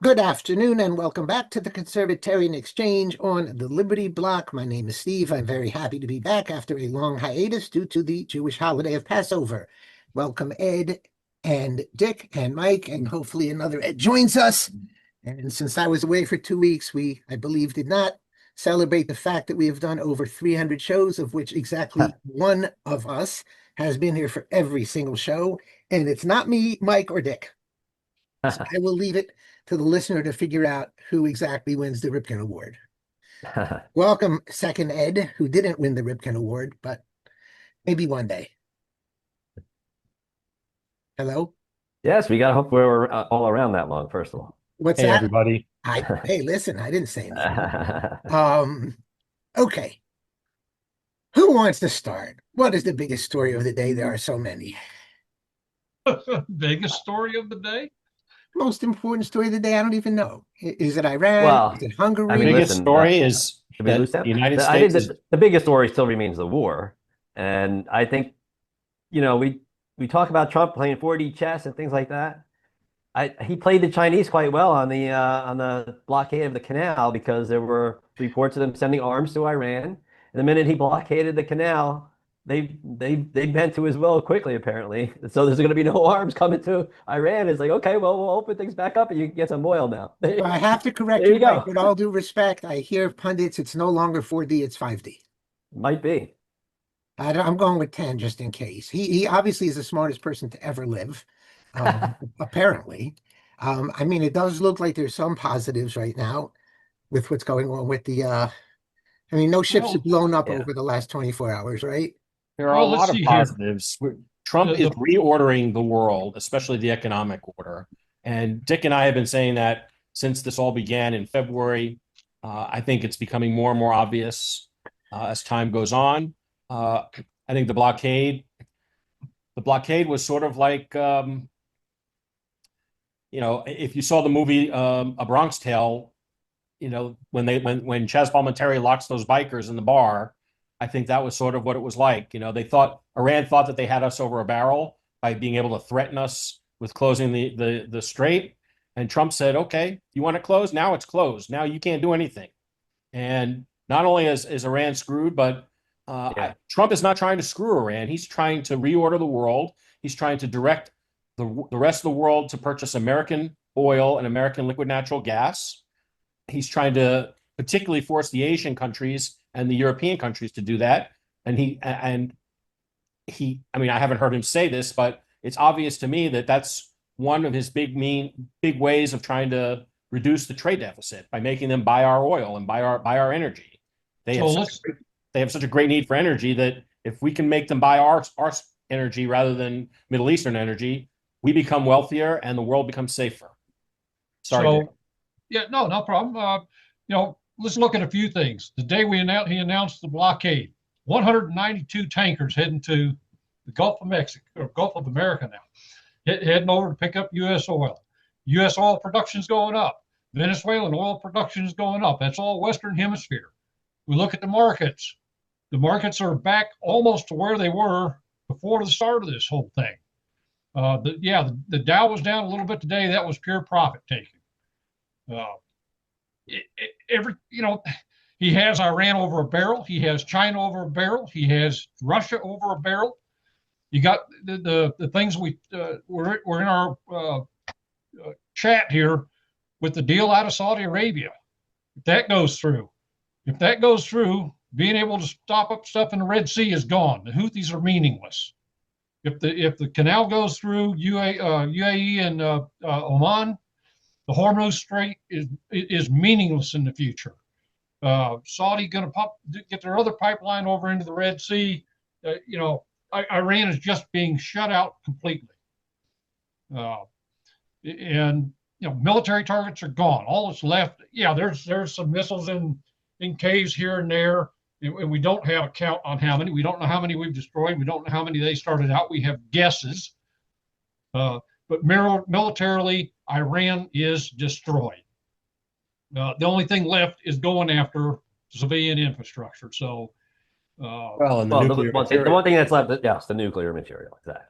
Good afternoon and welcome back to the Conservatarian Exchange on the Liberty Block. My name is Steve. I'm very happy to be back after a long hiatus due to the Jewish holiday of Passover. Welcome Ed and Dick and Mike, and hopefully another Ed joins us. And since I was away for 2 weeks, I believe, did not celebrate the fact that we have done over 300 shows, of which exactly one of us has been here for every single show. And it's not me, Mike, or Dick. So I will leave it to the listener to figure out who exactly wins the Ripken Award. Welcome, second Ed, who didn't win the Ripken Award, but maybe one day. Hello? Yes, we got to hope we're all around that long, first of all. What's Hey, that? everybody. Hey, listen, I didn't say anything. Okay. Who wants to start? What is the biggest story of the day? There are so many. Biggest story of the day? Most important story of the day? I don't even know. Is it Iran? Well, Is it Hungary? I mean, The biggest listen, story is should we that lose that? the United I States think is. that the biggest story still remains the war. And I think, we talk about Trump playing 4D chess and things like that. He played the Chinese quite well on the blockade of the canal, because there were reports of them sending arms to Iran. And the minute he blockaded the canal, they bent to his will quickly, apparently. So there's going to be no arms coming to Iran. It's like, okay, well, we'll open things back up and you can get some oil now. Well, I have to correct There you, you go. Mike, with all due respect. I hear pundits, it's no longer 4D, it's 5D. Might be. I'm going with 10 just in case. He obviously is the smartest person to ever live, apparently. I mean, it does look like there's some positives right now with what's going on with no ships have blown up Yeah. over the last 24 hours, right? There are Well, a let's lot of see here. positives. Trump The- is reordering the world, especially the economic order. And Dick and I have been saying that since this all began in February. I think it's becoming more and more obvious as time goes on. I think the blockade was sort of like, if you saw the movie A Bronx Tale, when Chaz Palminteri locks those bikers in the bar, I think that was sort of what it was like. Iran thought that they had us over a barrel by being able to threaten us with closing the strait. And Trump said, okay, you want it closed? Now it's closed. Now you can't do anything. And not only is Iran screwed, but Trump is not trying to screw Iran. He's trying to reorder the world. He's trying to direct the rest of the world to purchase American oil and American liquid natural gas. He's trying to particularly force the Asian countries and the European countries to do that. And I mean, I haven't heard him say this, but it's obvious to me that that's one of his big ways of trying to reduce the trade deficit, by making them buy our oil and buy our energy. They have such a great need for energy that if we can make them buy our energy rather than Middle Eastern energy, we become wealthier and the world becomes safer. Sorry. Yeah, no problem. Let's look at a few things. The day he announced the blockade, 192 tankers heading to the Gulf of Mexico, or Gulf of America now, heading over to pick up U.S. oil. U.S. oil production is going up. Venezuelan oil production is going up. That's all Western Hemisphere. We look at the markets. The markets are back almost to where they were before the start of this whole thing. The Dow was down a little bit today. That was pure profit taking. He has Iran over a barrel. He has China over a barrel. He has Russia over a barrel. You got the things we're in our chat here with the deal out of Saudi Arabia. If that goes through, being able to stop up stuff in the Red Sea is gone. The Houthis are meaningless. If the canal goes through UAE and Oman, the Hormuz Strait is meaningless in the future. Saudi going to get their other pipeline over into the Red Sea. Iran is just being shut out completely. And military targets are gone. All that's left, there's some missiles in caves here and there, and we don't have a count on how many. We don't know how many we've destroyed. We don't know how many they started out. We have guesses. But militarily, Iran is destroyed. The only thing left is going after civilian infrastructure. So, the one thing that's left, yes, the nuclear material. Exactly.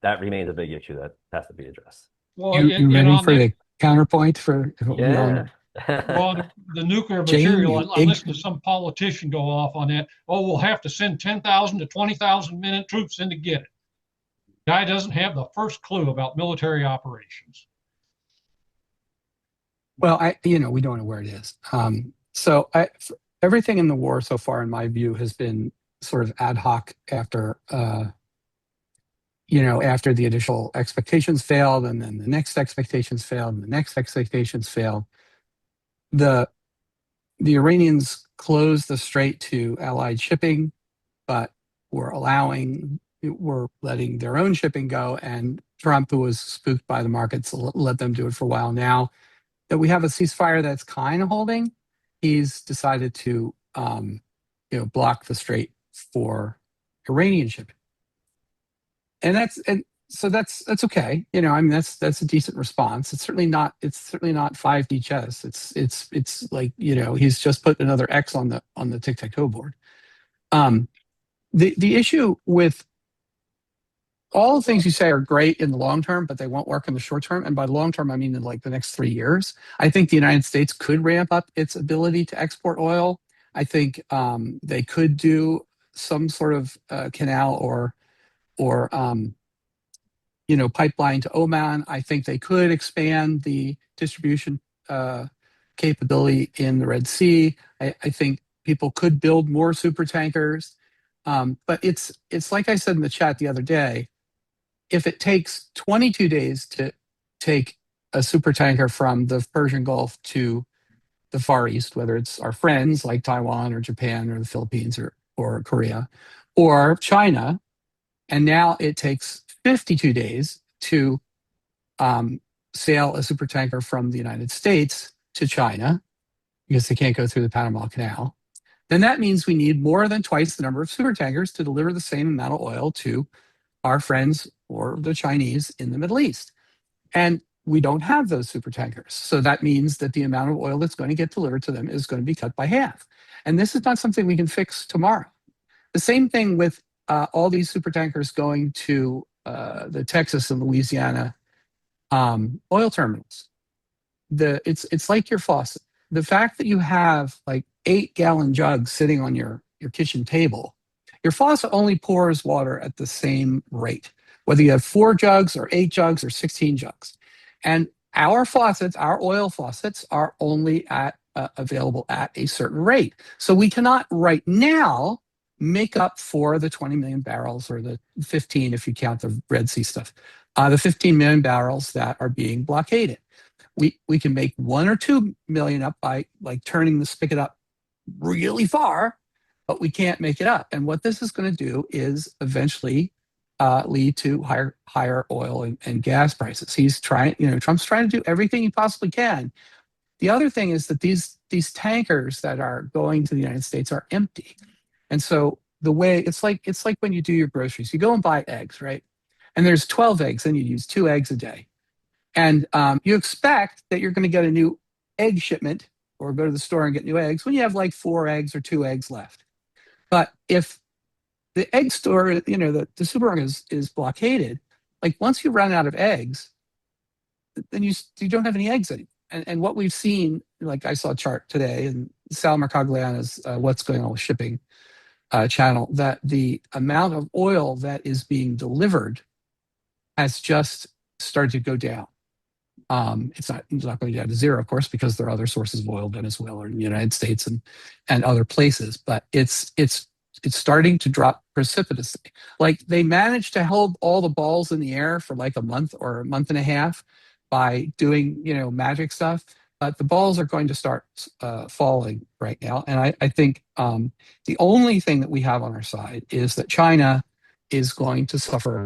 That remains a big issue that has to be addressed. Well, You ready for the counterpoint for Yeah. Well, the nuclear Jane, material, you I listened to some politician go off on that. Oh, we'll have to send 10,000 to 20,000 men and troops in to get it. Guy doesn't have the first clue about military operations. Well, we don't know where it is. Everything in the war so far, in my view, has been sort of ad hoc after the initial expectations failed, and then the next expectations failed, and the next expectations failed. The Iranians closed the strait to Allied shipping, but were letting their own shipping go, and Trump, who was spooked by the markets, let them do it for a while. Now that we have a ceasefire that's kind of holding, he's decided to block the strait for Iranian shipping. So that's okay. That's a decent response. It's certainly not 5D chess. It's like, he's just put another X on the tic-tac-toe board. The issue with all the things you say are great in the long term, but they won't work in the short term. And by the long term, I mean in like the next 3 years. I think the United States could ramp up its ability to export oil. I think they could do some sort of canal or pipeline to Oman. I think they could expand the distribution capability in the Red Sea. I think people could build more super tankers. But it's like I said in the chat the other day, if it takes 22 days to take a super tanker from the Persian Gulf to the Far East, whether it's our friends like Taiwan or Japan or the Philippines or Korea or China, and now it takes 52 days to sail a super tanker from the United States to China because they can't go through the Panama Canal, then that means we need more than twice the number of super tankers to deliver the same amount of oil to our friends or the Chinese in the Middle East. And we don't have those super tankers. So that means that the amount of oil that's going to get delivered to them is going to be cut by half. And this is not something we can fix tomorrow. The same thing with all these super tankers going to the Texas and Louisiana oil terminals. It's like your faucet. The fact that you have like 8-gallon jugs sitting on your kitchen table, your faucet only pours water at the same rate, whether you have 4 jugs or 8 jugs or 16 jugs. And our faucets, our oil faucets, are only available at a certain rate. So we cannot right now make up for the 20 million barrels, or the 15 if you count the Red Sea stuff, the 15 million barrels that are being blockaded. We can make 1 or 2 million up by like turning the spigot up really far, but we can't make it up. And what this is going to do is eventually lead to higher oil and gas prices. Trump's trying to do everything he possibly can. The other thing is that these tankers that are going to the United States are empty. And so it's like when you do your groceries, you go and buy eggs, right? And there's 12 eggs, and you use 2 eggs a day. And you expect that you're going to get a new egg shipment or go to the store and get new eggs when you have like 4 eggs or 2 eggs left. But if the egg store, the supermarket is blockaded, like once you run out of eggs, then you don't have any eggs anymore. And what we've seen, like I saw a chart today, and Sal Mercogliano's What's Going On with Shipping channel, that the amount of oil that is being delivered has just started to go down. It's not going down to zero, of course, because there are other sources of oil, Venezuela and the United States and other places. But it's starting to drop precipitously. Like they managed to hold all the balls in the air for like a month or a month and a half by doing magic stuff. But the balls are going to start falling right now. And I think the only thing that we have on our side is that China is going to suffer.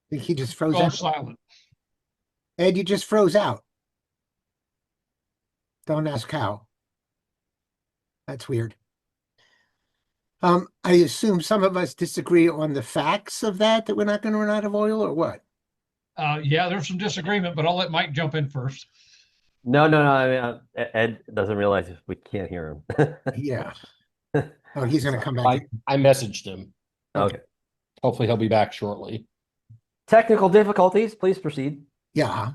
I think he just froze Go out. silent. Ed, you just froze out. Don't ask how. That's weird. I assume some of us disagree on the facts of that we're not going to run out of oil, or what? Yeah, there's some disagreement, but I'll let Mike jump in first. No. I mean, Ed doesn't realize we can't hear him. Yeah. Oh, he's going to come back. I messaged him. Okay. Hopefully he'll be back shortly. Technical difficulties. Please proceed. Yeah.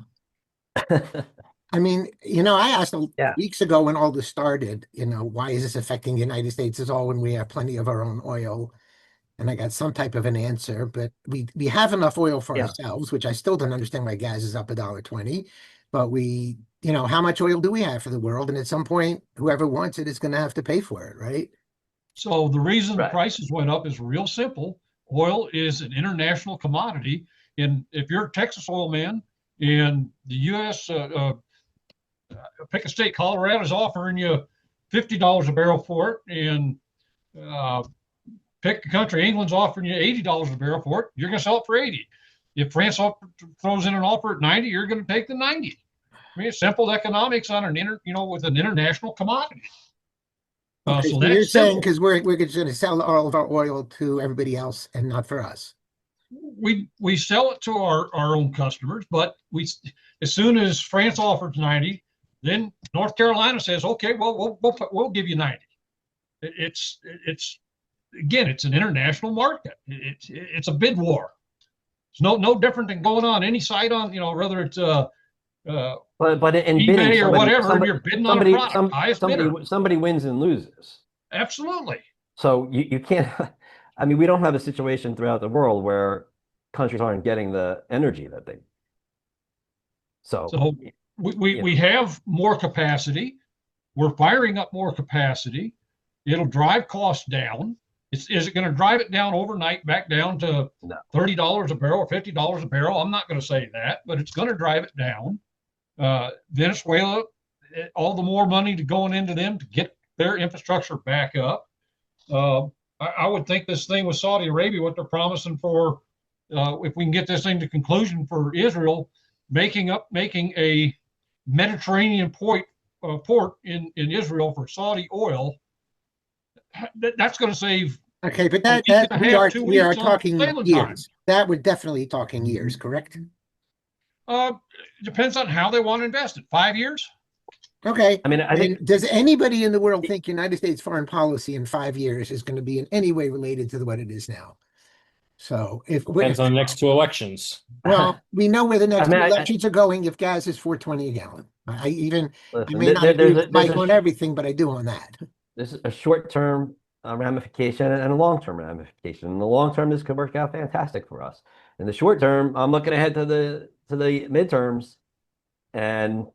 I mean, I asked Yeah. weeks ago when all this started, why is this affecting the United States at all when we have plenty of our own oil? And I got some type of an answer, but we have enough oil for Yeah. ourselves, which I still don't understand why gas is up $1.20. But how much oil do we have for the world? And at some point, whoever wants it is going to have to pay for it, right? So the reason Right. prices went up is real simple. Oil is an international commodity. And if you're a Texas oil man and the U.S., pick a state, Colorado's offering you $50 a barrel for it, and pick a country, England's offering you $80 a barrel for it, you're going to sell it for 80. If France throws in an offer at 90, you're going to take the 90. I mean, it's simple economics on with an international commodity. Okay, So so that's you're saying simple. because we're just going to sell all of our oil to everybody else and not for us. We sell it to our own customers, but as soon as France offers 90, then North Carolina says, okay, well we'll give you 90. It's again, it's an international market. It's a bid war. It's no different than going on any site on whether it's But in eBay bidding, or whatever, you're bidding on a product, highest bidder. somebody wins and loses. Absolutely. So you can't. I mean, we don't have a situation throughout the world where countries aren't getting the energy that they. So we have more capacity. We're firing up more capacity. It'll drive costs down. Is it going to drive it down overnight back down to No. $30 a barrel or $50 a barrel? I'm not going to say that, but it's going to drive it down. Venezuela, all the more money going into them to get their infrastructure back up. I would think this thing with Saudi Arabia, what they're promising for, if we can get this thing to conclusion for Israel, making a Mediterranean port in Israel for Saudi oil, that's going to save. Okay, but a week and a we half, are 2 we are weeks on talking sailing years. time. That we're definitely talking years, correct? Depends on how they want to invest it. 5 years. Okay. I mean, I think Does anybody in the world think United States foreign policy in 5 years is going to be in any way related to what it is now? So Depends on the next two elections. well, we know where the next I mean, elections are going if gas is $4.20 a gallon. I listen, may not agree there's with a, Mike there's a on everything, but I do on that. This is a short-term ramification and a long-term ramification. In the long term, this could work out fantastic for us. In the short term, I'm looking ahead to the midterms, and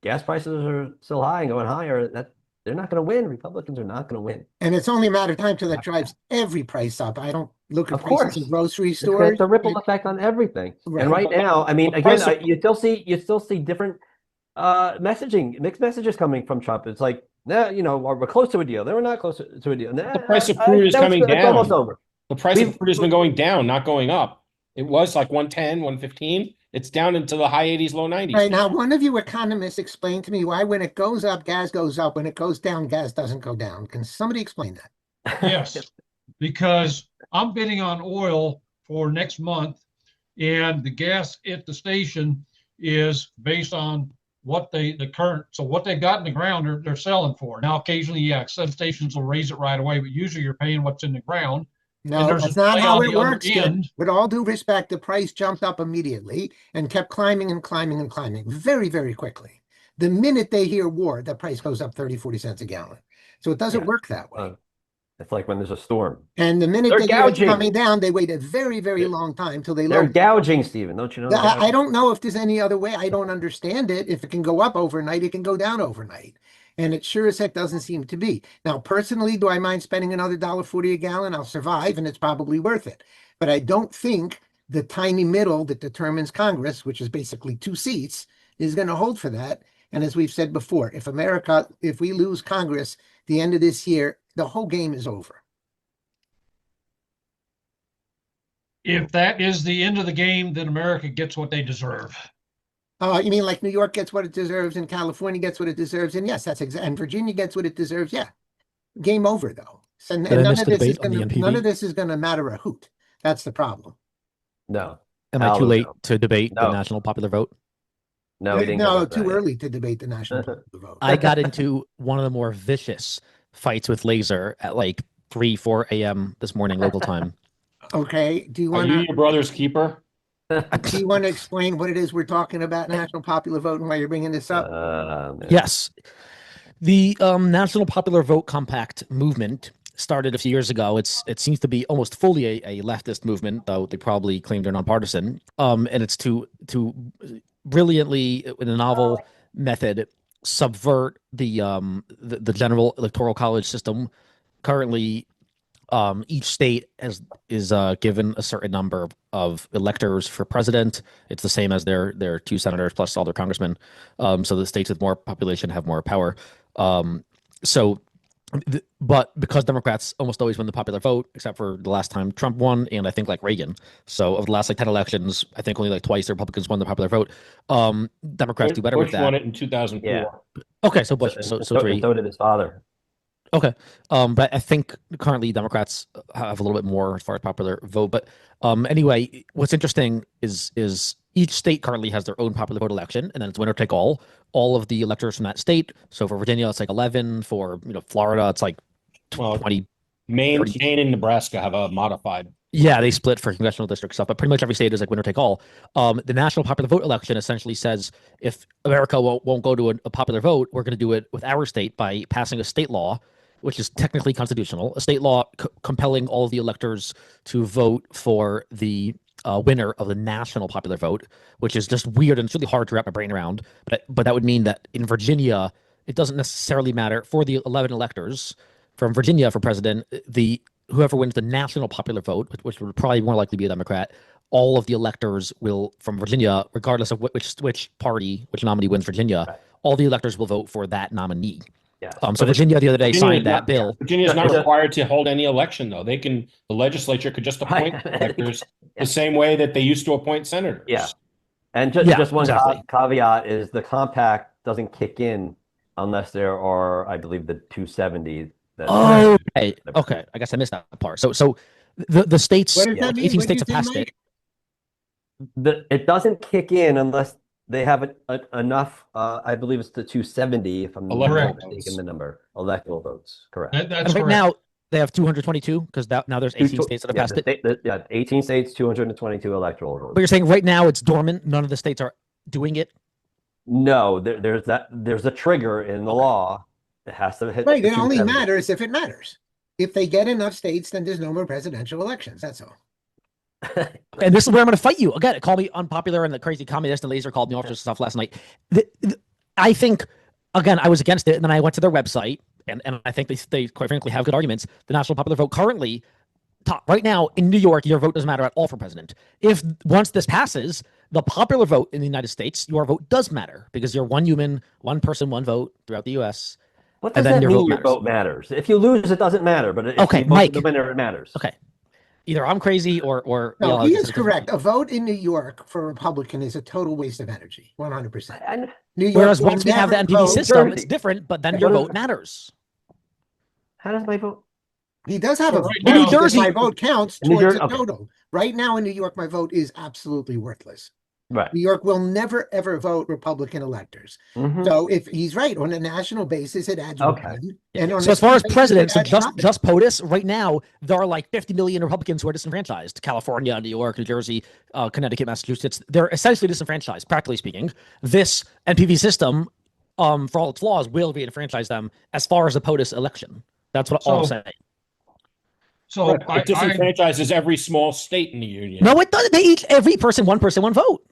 gas prices are still high and going higher. That they're not going to win. Republicans are not going to win. And it's only a matter of time till that drives every price up. I don't look at Of prices course. in grocery It's stores. a ripple effect on everything. Right. And right now, I mean, The again, price of- you still see different messaging, mixed messages coming from Trump. It's like, we're close to a deal. Then we're not close to a deal. The price of crude is coming It's almost down. over. The price of crude has been going down, not going up. It was like 110, 115. It's down into the high 80s, low 90s. Right now, one of you economists explain to me why when it goes up, gas goes up. When it goes down, gas doesn't go down. Can somebody explain that? Yes, because I'm bidding on oil for next month, and the gas at the station is based on what they've got in the ground they're selling for. Now, occasionally, some stations will raise it right away, but usually you're paying what's in the ground. No, there's that's a not delay how on it the other works. Jim. end. With all due respect, the price jumped up immediately and kept climbing and climbing and climbing very, very quickly. The minute they hear war, the price goes up 30, 40 cents a gallon. So it doesn't Yeah. work that way. It's like when there's a storm. And the minute They're they hear it's gouging. coming down, they wait a very, very long time till they They're lower. gouging, Stephen. Don't you know? I don't know if there's any other way. I don't understand it. If it can go up overnight, it can go down overnight. And it sure as heck doesn't seem to be. Now, personally, do I mind spending another $1.40 a gallon? I'll survive, and it's probably worth it. But I don't think the tiny middle that determines Congress, which is basically 2 seats, is going to hold for that. And as we've said before, if we lose Congress the end of this year, the whole game is over. If that is the end of the game, then America gets what they deserve. You mean like New York gets what it deserves and California gets what it deserves? And yes, that's exactly. And Virginia gets what it deserves. Yeah. Game over, though. So Did I none miss of the this is debate on the gonna, NPV? none of this is going to matter a hoot. That's the problem. No. Am I too Hell late no. to debate the No. national popular vote? No, we didn't. No, get too that yet. early to debate the national popular vote. I got into one of the more vicious fights with Laser at like 3, 4 a.m. this morning local time. Okay. Do you Are want you to? your brother's keeper? Do you want to explain what it is we're talking about, national popular vote, and why you're bringing this up? Yes. The National Popular Vote Compact movement started a few years ago. It seems to be almost fully a leftist movement, though they probably claim they're nonpartisan. And it's to brilliantly, in a novel method, subvert the general electoral college system. Currently, each state is given a certain number of electors for president. It's the same as their 2 senators plus all their congressmen. So the states with more population have more power. But because Democrats almost always win the popular vote, except for the last time Trump won, and I think like Reagan. So of the last 10 elections, I think only like twice the Republicans won the popular vote. Democrats do better Bush with that. won it in 2004. Yeah. Okay, so Bush, so so three. did his father. Okay. But I think currently Democrats have a little bit more as far as popular vote. But anyway, what's interesting is each state currently has their own popular vote election, and then it's winner take all. All of the electors from that state. So for Virginia, it's like 11. For Florida, it's like 20. Maine 30. and Nebraska have a modified. Yeah, they split for congressional district stuff, but pretty much every state is like winner take all. The national popular vote election essentially says if America won't go to a popular vote, we're going to do it with our state by passing a state law, which is technically constitutional, a state law compelling all of the electors to vote for the winner of the national popular vote, which is just weird and it's really hard to wrap my brain around. But that would mean that in Virginia, it doesn't necessarily matter for the 11 electors from Virginia for president. Whoever wins the national popular vote, which would probably more likely be a Democrat, all of the electors will from Virginia, regardless of which party, which nominee wins Virginia, Right. all the electors will vote for that nominee. Yes. So Virginia the other day Virginia signed is that not- bill. Virginia is not It's a- required to hold any election, though. The legislature could just appoint Right. electors Yeah. the same way that they used to appoint senators. Yeah. And just, Yeah, just one exactly. caveat is the compact doesn't kick in unless there are, I believe, the 270. Oh, okay. I guess I missed that part. So the states, What does that mean? 18 What did states have you say, passed Mike? it. It doesn't kick in unless they have enough. I believe it's the 270. If I'm not Electoral mistaken, votes. the number electoral votes. Correct. That's And right correct. now they have 222 because now there's 18 states that have passed it. Yeah, 18 states, 222 electoral votes. But you're saying right now it's dormant. None of the states are doing it. No, there's a trigger in the law. It has to hit. Right, the it only 270. matters if it matters. If they get enough states, then there's no more presidential elections. That's all. And this is where I'm going to fight you again. Call me unpopular and the crazy communist and laser called me off just stuff last night. I think again I was against it, and then I went to their website, and I think they quite frankly have good arguments. The national popular vote currently, right now in New York, your vote doesn't matter at all for president. If once this passes, the popular vote in the United States, your vote does matter because you're one human, one person, one vote throughout the U.S. What And does then that your mean? vote Your matters. vote matters. If you lose, it doesn't matter. But if Okay, you vote for Mike. the winner, it matters. Okay, either I'm crazy or No, y'all he are is just- correct. A vote in New York for a Republican is a total waste of energy, 100%. And New York Whereas will once we have the never NPV vote- system, Jersey. it's different. But then What your is- vote matters. how does my vote? He does have a Right vote. now- because New Jersey- my vote counts New towards Jer- a okay. total. Right now in New York, my vote is absolutely worthless. Right. New York will never ever vote Republican electors. Mhm. So if he's right on a national basis, it adds Okay. one. And on So a as far as state basis, president, it so adds just nothing. POTUS, right now, there are like 50 million Republicans who are disenfranchised. California, New York, New Jersey, Connecticut, Massachusetts. They're essentially disenfranchised, practically speaking. This NPV system, for all its flaws, will reenfranchise them as far as the POTUS election. That's what all I'm So- saying. So It disenfranchises every small state in the union. No, it doesn't. They each, every person, one vote.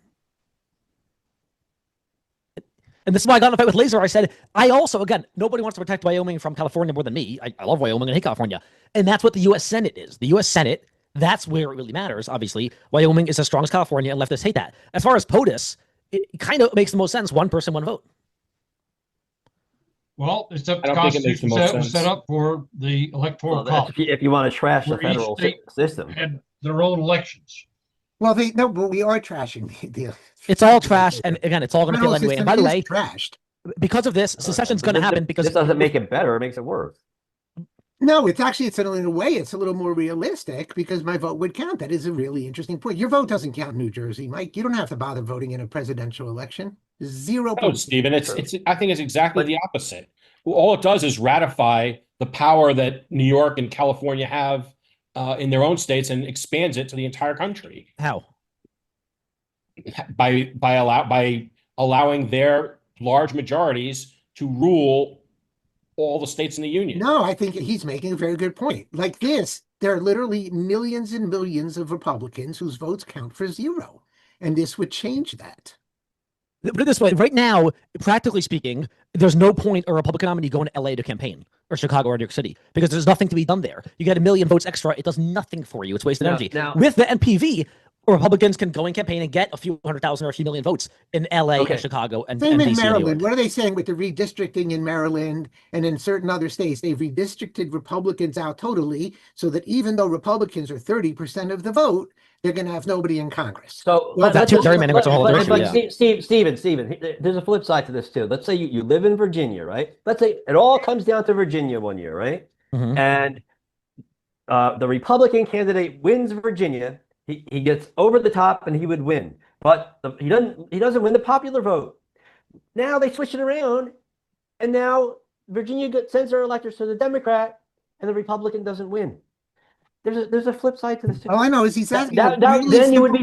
And this is why I got in a fight with Laser. I said, I also, again, nobody wants to protect Wyoming from California more than me. I love Wyoming and hate California. And that's what the U.S. Senate is. The U.S. Senate, that's where it really matters, obviously. Wyoming is as strong as California, and leftists hate that. As far as POTUS, it kind of makes the most sense. One person, one vote. Well, it's up I to don't think it makes the Constitution most set sense. up for the electoral Well, that's college. if you want to trash the Where each federal state system. had their own elections. Well, but we are trashing the It's all trash, and again, it's all going to fail federal anyway. And system by the is way, trashed. because of this, secession's going to happen because this doesn't make it better; it makes it worse. No, it's in a way, it's a little more realistic because my vote would count. That is a really interesting point. Your vote doesn't count in New Jersey, Mike. You don't have to bother voting in a presidential election. 0 No, points. Stephen, I think it's exactly the opposite. All it does is ratify the power that New York and California have in their own states and expands it to the entire country. how? by allowing their large majorities to rule all the states in the union. No, I think he's making a very good point. Like this, there are literally millions and millions of Republicans whose votes count for zero. And this would change that. Put it this way, right now, practically speaking, there's no point a Republican nominee going to LA to campaign, or Chicago or New York City, because there's nothing to be done there. You get 1 million votes extra, it does nothing for you. It's wasted energy. With the NPV, Republicans can go and campaign and get a few 100,000 or a few million votes in LA and Chicago and Same in DC. Maryland. What are they saying with the redistricting in Maryland and in certain other states? They've redistricted Republicans out totally, so that even though Republicans are 30% of the vote, they're going to have nobody in Congress. So that's gerrymandering. That's a whole other issue. Steven, there's a flip side to this too. Let's say you live in Virginia, right? Let's say it all comes down to Virginia one year, right? Mhm. And the Republican candidate wins Virginia. He gets over the top and he would win, but he doesn't win the popular vote. Now they switch it around, and now Virginia sends their electors to the Democrat, and the Republican doesn't win. There's a flip side to this too. All I know is he's asking. Then you would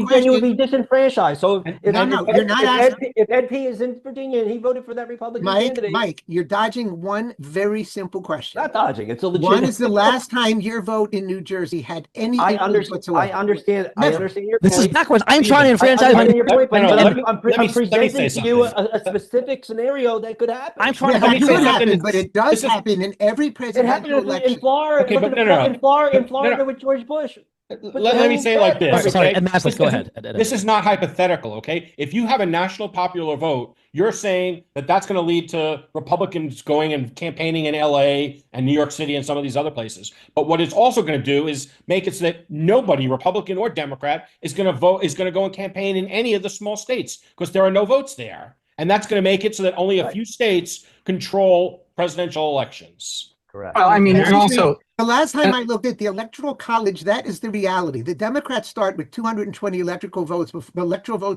be disenfranchised. So if you're not asking. If Ed P is in Virginia and he voted for that Republican candidate, Mike, you're dodging one very simple question. not dodging. It's a legit. When is the last time your vote in New Jersey had any influence whatsoever? I understand your This is point. backwards. I'm trying to enfranchise I my. understand your point, but let I'm me presenting say to you something. a specific scenario that could happen. I'm trying Yeah, to that help you. could something. happen, but it does This is- happen in every It happened presidential in election. Florida. Okay, Look but at no. in Florida with George Bush. Let me say it like this. Sorry, okay? Ed Maslis, go ahead. This is not hypothetical, okay? If you have a national popular vote, you're saying that that's going to lead to Republicans going and campaigning in LA and New York City and some of these other places. But what it's also going to do is make it so that nobody, Republican or Democrat, is going to go and campaign in any of the small states because there are no votes there. And that's going to make it so that only a few states control presidential elections. Correct. Well, I mean, and also, The last time I looked at the Electoral College, that is the reality. The Democrats start with 220 electoral votes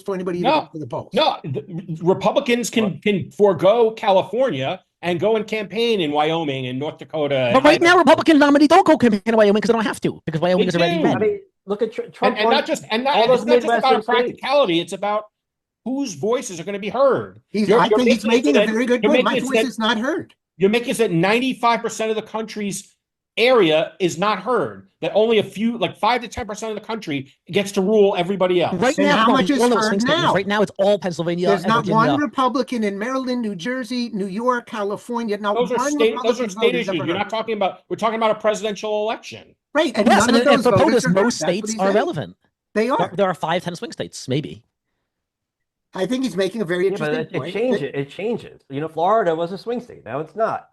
for anybody to No. go to the polls. No, Republicans can forego California and go and campaign in Wyoming and North Dakota. But right now, Republican nominees don't go campaign in Wyoming because they don't have to, because Wyoming is already do. red. I mean, look at Trump. and not just and not, all those it's not just about Midwestern a practicality. It's about whose voices are going to be heard. I think he's making a very good you're point. My making it voice that- is not heard. You're making it that 95% of the country's area is not heard. That only a few, like 5 to 10% of the country, gets to rule everybody else. Right Then now, how no, much is one of those heard swing states. now? Right now, it's all Pennsylvania There's and not Virginia. one Republican in Maryland, New Jersey, New York, California. Not Those are one state Republican vote is issues. ever You're heard. not talking about. We're talking about a presidential election. Right, and Yes, none of and those for voters POTUS, are heard. most That's what states he's are saying. relevant. They are. There are 5, 10 swing states, maybe. I think he's making a very Yeah, but interesting it point. changes. It changes. Florida was a swing state. Now it's not.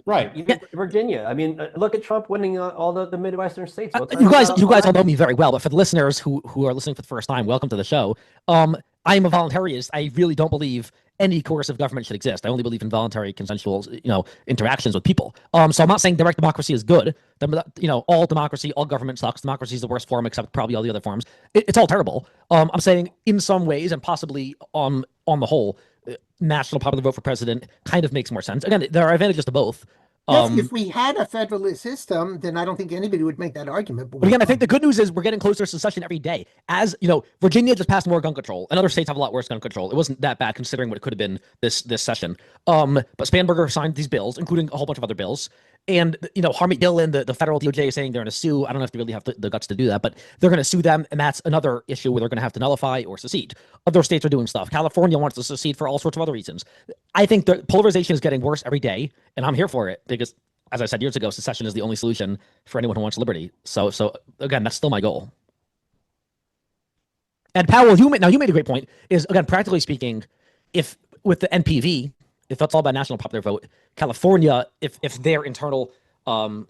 Right. Even Virginia. I mean, look at Trump winning all the Midwestern states. What's You guys that? all know me very well, but for the listeners who are listening for the first time, welcome to the show. I'm a voluntarist. I really don't believe any coercive government should exist. I only believe in voluntary, consensual, interactions with people. So I'm not saying direct democracy is good. All democracy, all government sucks. Democracy is the worst form, except probably all the other forms. It's all terrible. I'm saying in some ways, and possibly on the whole, national popular vote for president kind of makes more sense. Again, there are advantages to both. Yes, if we had a federalist system, then I don't think anybody would make that argument. But again, I think the good news is we're getting closer to secession every day. As Virginia just passed more gun control, and other states have a lot worse gun control. It wasn't that bad considering what it could have been this session. But Spanberger signed these bills, including a whole bunch of other bills. And Harmeet Dillon, the federal DOJ, is saying they're going to sue. I don't know if they really have the guts to do that, but they're going to sue them, and that's another issue where they're going to have to nullify or secede. Other states are doing stuff. California wants to secede for all sorts of other reasons. I think the polarization is getting worse every day, and I'm here for it because, as I said years ago, secession is the only solution for anyone who wants liberty. So again, that's still my goal. And Powell, you made a great point. Is again, practically speaking, if with the NPV, if that's all about national popular vote, California, if their internal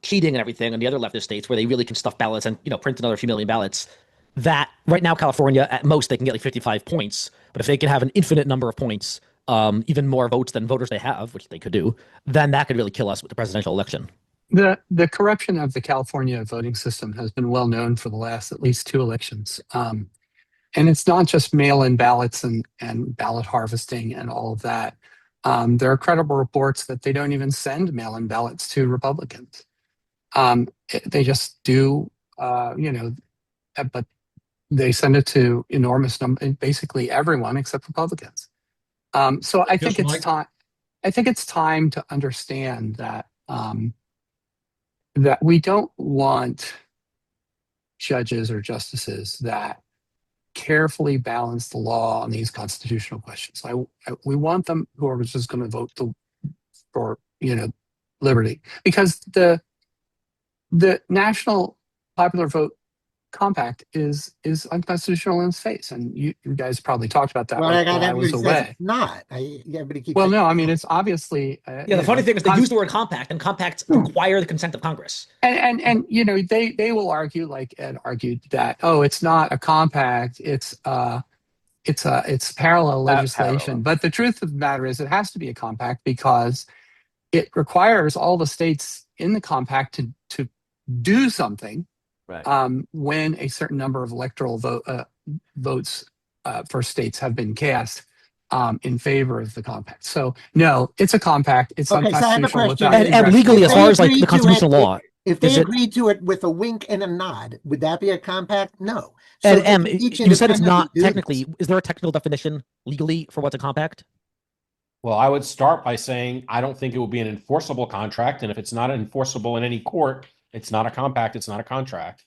cheating and everything, and the other leftist states where they really can stuff ballots and print another few million ballots, that right now California at most they can get like 55 points, but if they can have an infinite number of points, even more votes than voters they have, which they could do, then that could really kill us with the presidential election. the corruption of the California voting system has been well known for the last at least 2 elections. And it's not just mail-in ballots and ballot harvesting and all of that. There are credible reports that they don't even send mail-in ballots to Republicans. They just do, but they send it to enormous number, basically everyone except Republicans. So I think Yes, it's Mike. time. I think it's time to understand that that we don't want judges or justices that carefully balance the law on these constitutional questions. We want them who are just going to vote for liberty, because the national popular vote compact is unconstitutional in its face, and you guys probably talked about that Well, while I got I was everybody says away. it's not. Everybody keeps Well, saying, no, I mean it's obviously Yeah, the funny thing is they use the word compact, and compacts require the consent of Congress. and they will argue, like Ed argued, that it's not a compact, it's parallel legislation. parallel. But the truth of the matter is it has to be a compact because it requires all the states in the compact to do something Right. when a certain number of electoral votes for states have been cast in favor of the compact. So no, it's a compact. It's Okay, so I have a unconstitutional question. without And legally, as They far as like agreed the to constitutional it- law, if they is it- agreed to it with a wink and a nod, would that be a compact? No. and they M, can each you said it's independently not do this. technically. Is there a technical definition legally for what's a compact? Well, I would start by saying I don't think it will be an enforceable contract, and if it's not enforceable in any court, it's not a compact, it's not a contract.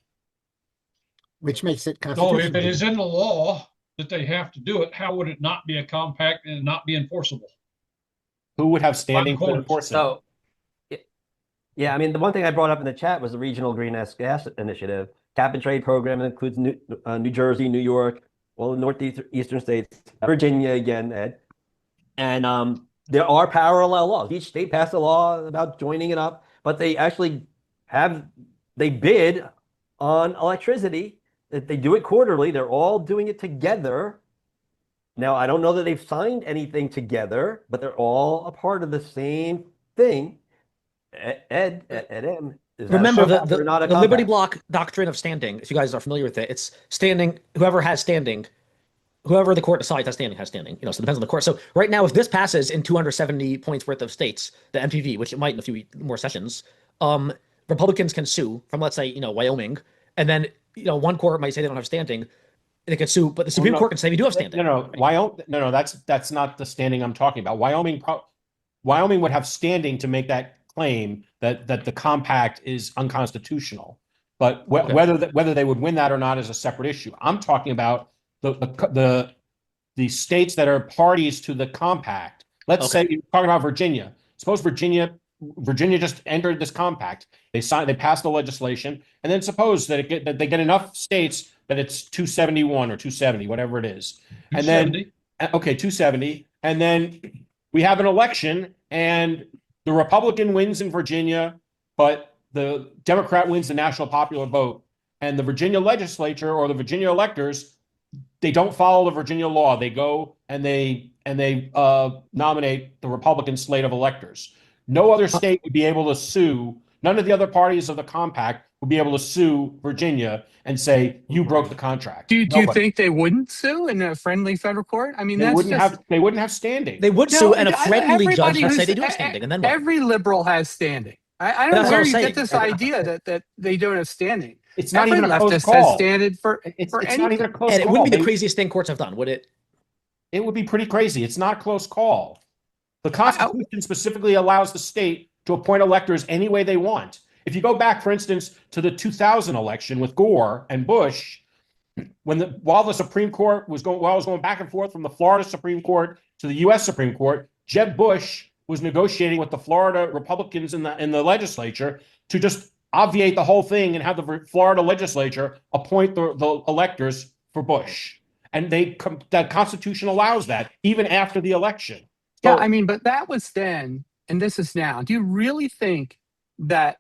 Which makes it So constitutional. if it is in the law that they have to do it, how would it not be a compact and not be enforceable? Who would have standing to courts. enforce it? So, yeah, I mean, the one thing I brought up in the chat was the Regional Greenhouse Gas Initiative, cap and trade program. It includes New Jersey, New York, all the northeastern states, Virginia again, Ed. And there are parallel laws. Each state passed a law about joining it up, but they actually they bid on electricity. They do it quarterly. They're all doing it together. Now, I don't know that they've signed anything together, but they're all a part of the same thing. Ed M. Is that a Remember compact or not a the Liberty compact? Block doctrine of standing. If you guys are familiar with it, it's standing. Whoever has standing, whoever the court decides has standing, has standing. So it depends on the court. So right now, if this passes in 270 points worth of states, the MPV, which it might in a few more sessions, Republicans can sue from, let's say, Wyoming, and then one court might say they don't have standing. They could sue, but the Supreme Court can say we do have standing. Wyoming. That's not the standing I'm talking about. Wyoming would have standing to make that claim that the compact is unconstitutional. But whether they would win that or not is a separate issue. I'm talking about the states that are parties to the compact. Let's say you're talking about Virginia. Suppose Virginia just entered this compact. They passed the legislation, and then suppose that they get enough states that it's 271 or 270, whatever it is. 270. And then 270, and then we have an election, and the Republican wins in Virginia, but the Democrat wins the national popular vote, and the Virginia legislature or the Virginia electors, they don't follow the Virginia law. They go and they nominate the Republican slate of electors. No other state would be able to sue. None of the other parties of the compact would be able to sue Virginia and say you broke the contract. Do you think they wouldn't sue in a friendly federal court? I mean, they wouldn't have standing. They would sue, and a friendly judge everybody would say who's- they do have standing, and then what? every liberal has standing. I don't know That's what where I'm you saying. get this idea that they don't have standing. It's not Every even a close leftist has call. standing for It's anything. not even a close And it call. wouldn't be the craziest thing courts have done, would it? It would be pretty crazy. It's not a close call. The Constitution specifically allows the state to appoint electors any way they want. If you go back, for instance, to the 2000 election with Gore and Bush, while the Supreme Court was going back and forth from the Florida Supreme Court to the U.S. Supreme Court, Jeb Bush was negotiating with the Florida Republicans in the legislature to just obviate the whole thing and have the Florida legislature appoint the electors for Bush. And that Constitution allows that even after the election. Yeah, So- I mean, but that was then, and this is now. Do you really think that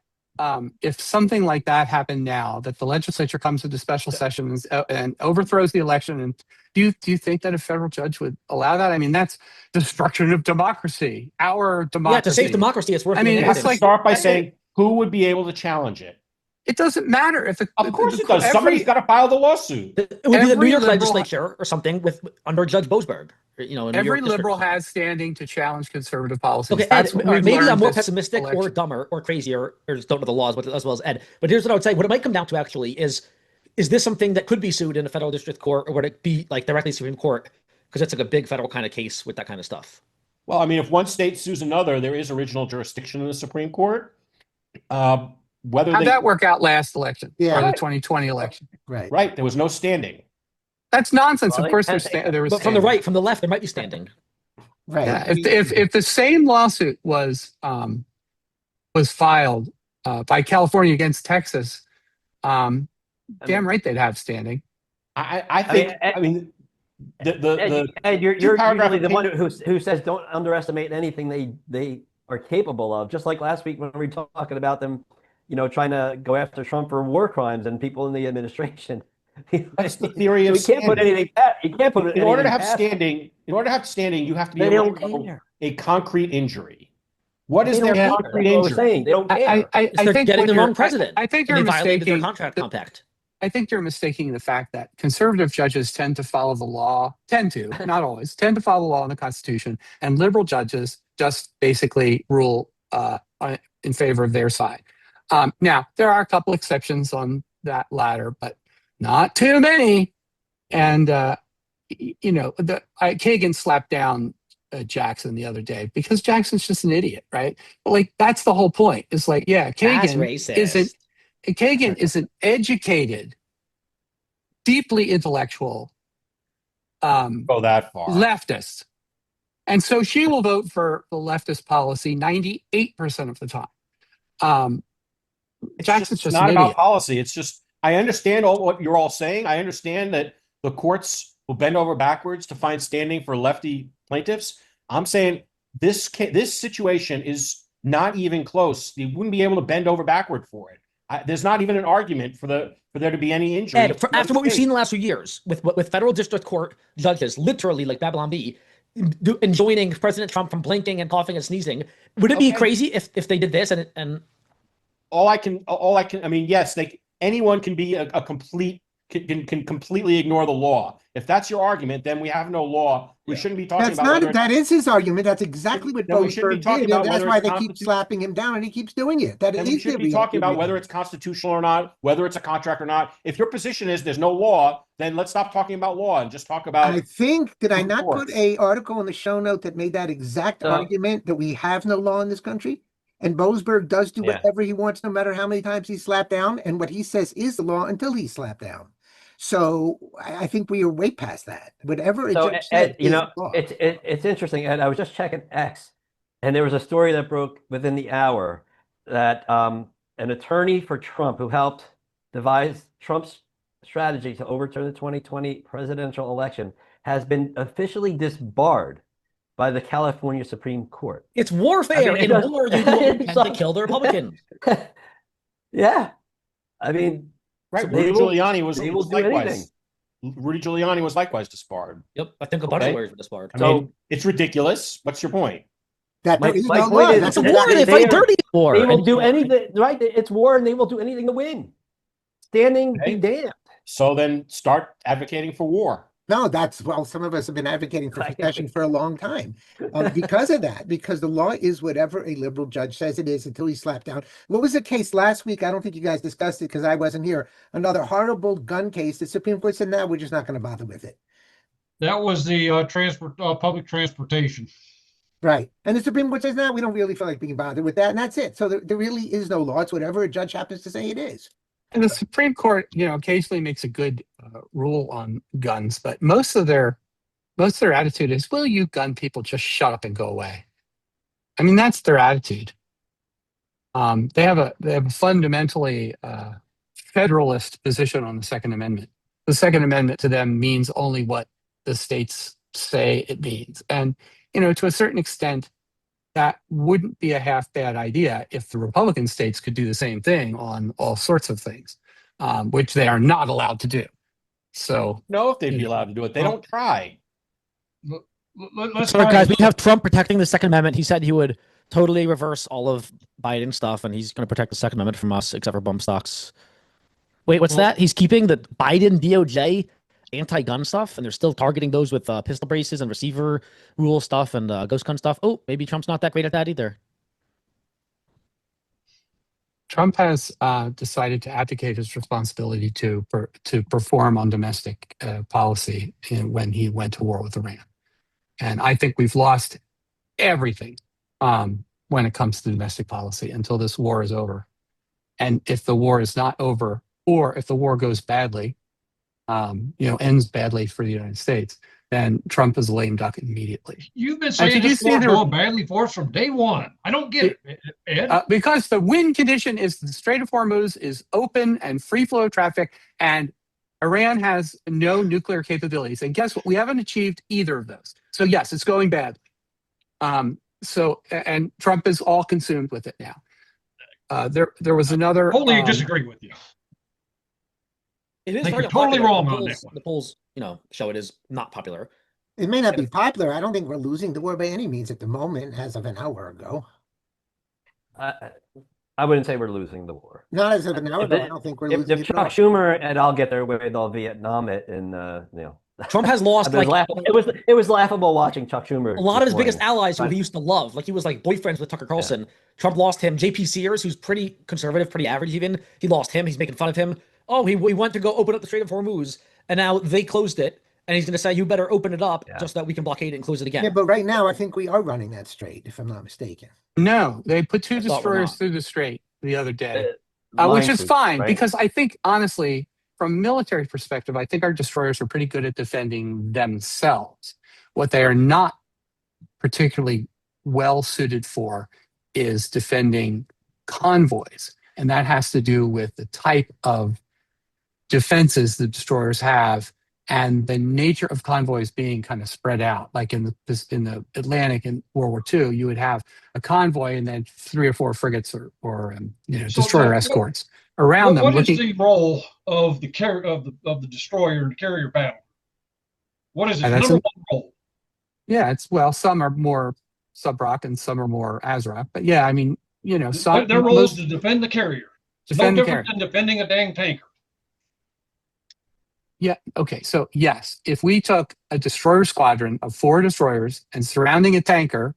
if something like that happened now, that the legislature comes into special sessions and overthrows the election, and do you think that a federal judge would allow that? I mean, that's destruction of democracy, our democracy. Yeah, to save democracy, it's worth. I mean, doing it's anything. like- start by saying who would be able to challenge it. It doesn't matter if Of course it does. Somebody's got to file the lawsuit. It would be the New every York liberal- legislature or something under Judge Boasberg. In New Every York liberal district. has standing to challenge conservative policies. Okay, Ed, That's what we've maybe I'm learned more this pessimistic or election. dumber or crazier or just don't know the laws as well as Ed. But here's what I would say. What it might come down to actually is is this something that could be sued in a federal district court, or would it be like directly Supreme Court? Because it's like a big federal kind of case with that kind of stuff. Well, I mean, if one state sues another, there is original jurisdiction in the Supreme Court. Whether How'd they, that work out last election? Yeah. Or the Right. 2020 election? Right. right, there was no standing. That's nonsense. Well, Of course, they- there was But from the standing. right, from the left, there might be standing. Right. Yeah, if the same lawsuit was filed by California against Texas, damn right they'd have standing. I think, Ed- I mean, the Ed, you're two-paragraph usually the one who says don't underestimate anything they are capable of. Just like last week when we were talking about them, trying to go after Trump for war crimes and people in the administration. that's the theory of You can't put standing. anything past. You can't put In order to anything have past them. standing, you have to be They able don't to show care. a concrete injury. What is They their don't care. concrete That's what we're injury? saying. They don't care. I They're think getting what the you're- wrong president. I think And you're they violated their mistaking. contract compact. I think you're mistaking the fact that conservative judges tend to follow the law, not always, tend to follow the law and the Constitution, and liberal judges just basically rule in favor of their side. Now, there are a couple exceptions on that ladder, but not too many. And, Kagan slapped down Jackson the other day because Jackson's just an idiot, right? But like, that's the whole point. It's like, yeah, That's Kagan racist. is an educated, deeply intellectual Go that far. leftist. And so she will vote for the leftist policy 98% of the time. Jackson's just not an about idiot. policy. It's just, I understand all what you're all saying. I understand that the courts will bend over backwards to find standing for lefty plaintiffs. I'm saying this situation is not even close. You wouldn't be able to bend over backward for it. There's not even an argument for there to be any injury. Ed, after what we've seen in the last few years with federal district court judges, literally like Babylon B, enjoining President Trump from blinking and coughing and sneezing, would it be Okay. crazy if they did this and I mean, yes, anyone can be a complete can completely ignore the law. If that's your argument, then we have no law. We shouldn't be talking That's about not, that is his argument. That's exactly what Then we shouldn't be Boasberg talking did, about and that's whether why it's they keep slapping him down, and he keeps doing it. That then is we should the be real talking about whether argument. it's constitutional or not, whether it's a contract or not. If your position is there's no law, then let's stop talking about law and just talk about I think, did I Of not put course. a article in the show note that made that exact argument that we have no law in this country? And Boasberg does do Yeah. whatever he wants, no matter how many times he's slapped down, and what he says is the law until he's slapped down. So I think we are way past that. Whatever a So judge Ed, said is the law. it's interesting, Ed. I was just checking X, and there was a story that broke within the hour that an attorney for Trump who helped devise Trump's strategy to overturn the 2020 presidential election has been officially disbarred by the California Supreme Court. it's warfare? I mean, it In does- war, you do what you can to It's kill the Republican. Yeah, I mean, right. So Rudy they will- Giuliani was they will do likewise. anything. Rudy Giuliani was likewise disbarred. Yep, I think a bunch of Okay. lawyers were disbarred. I So- mean, it's ridiculous. What's your point? That there My- is my no point law. is- That's It's a They- war. exactly- They they fight are- dirty war. they will and- do anything, right? It's war, and they will do anything to win. Standing Okay. be damned. So then start advocating for war. No, well, some of us have been advocating for Right. secession for a long time because of that, because the law is whatever a liberal judge says it is until he's slapped down. What was the case last week? I don't think you guys discussed it because I wasn't here. Another horrible gun case. The Supreme Court said, no, we're just not going to bother with it. That was the public transportation. Right. And the Supreme Court says, no, we don't really feel like being bothered with that. And that's it. So there really is no law. It's whatever a judge happens to say it is. And the Supreme Court, occasionally makes a good rule on guns, but most of their attitude is, "Will you gun people just shut up and go away?" I mean, that's their attitude. They have a fundamentally federalist position on the Second Amendment. The Second Amendment to them means only what the states say it means, and to a certain extent, that wouldn't be a half bad idea if the Republican states could do the same thing on all sorts of things, which they are not allowed to do. So, No, if they'd be allowed to do it. They don't try. Let's Sorry, try guys, to- we have Trump protecting the Second Amendment. He said he would totally reverse all of Biden stuff, and he's going to protect the Second Amendment from us, except for bump stocks. Wait, what's Well- that? He's keeping the Biden DOJ anti-gun stuff, and they're still targeting those with pistol braces and receiver rule stuff and ghost gun stuff. Oh, maybe Trump's not that great at that either. Trump has decided to abdicate his responsibility to perform on domestic policy when he went to war with Iran, and I think we've lost everything when it comes to domestic policy until this war is over. And if the war is not over, or if the war goes badly, ends badly for the United States, then Trump is a lame duck immediately. You've been did saying you this see war's there- going badly for us from day one. I don't get it, Ed. Because the win condition is the Strait of Hormuz is open and free flow of traffic, and Iran has no nuclear capabilities. And guess what? We haven't achieved either of those. So yes, it's going badly. And Trump is all consumed with it now. There was another. Totally disagree with you. It is think very you're totally unpopular. wrong The on polls- that one. The polls, show it is not popular. It may not be popular. I don't think we're losing the war by any means at the moment, as of an hour ago. I wouldn't say we're losing the war. Not as of an hour If ago. I it- don't think we're If, losing if it at all. Chuck Schumer and I'll get their way, they'll Vietnam it, and Trump has lost it was laughable watching Chuck Schumer. a lot of his this biggest morning. allies who But- he used to love. Like he was like boyfriends with Tucker Carlson. Trump lost him. JP Sears, who's pretty conservative, pretty average even. He lost him. He's making fun of him. Oh, he went to go open up the Strait of Hormuz, and now they closed it. And he's going to say, you better open it up just so that we can blockade it and close it again. Yeah, but right now I think we are running that straight, if I'm not mistaken. No, they put two I thought we're destroyers not. through the strait the other day, Line which is creep, fine right? because I think honestly, from a military perspective, I think our destroyers are pretty good at defending themselves. What they are not particularly well suited for is defending convoys. And that has to do with the type of defenses the destroyers have and the nature of convoys being kind of spread out. Like in the Atlantic in World War II, you would have a convoy and then 3 or 4 frigates or So, destroyer Chuck, escorts around them. What is looking, the role of the of the destroyer in the carrier battle? What is its And that's number one role? yeah, some are more Subroc and some are more Azra. But yeah, I mean, Their role is to defend the carrier. It's no defend the different carrier. than defending a dang tanker. Yeah. Okay. So yes, if we took a destroyer squadron of 4 destroyers and surrounding a tanker,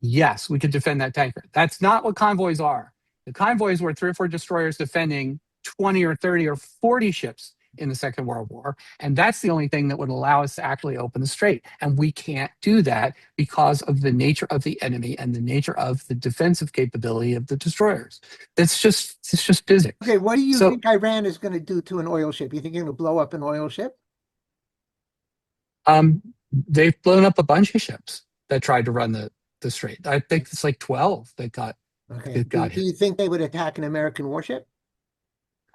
yes, we could defend that tanker. That's not what convoys are. The convoys were 3 or 4 destroyers defending 20 or 30 or 40 ships in the Second World War. And that's the only thing that would allow us to actually open the strait. And we can't do that because of the nature of the enemy and the nature of the defensive capability of the destroyers. It's just physics. Okay, what do you So- think Iran is going to do to an oil ship? You think you're going to blow up an oil ship? They've blown up a bunch of ships that tried to run the strait. I think it's like 12 that got. Okay. It got Do you think they would attack an American warship?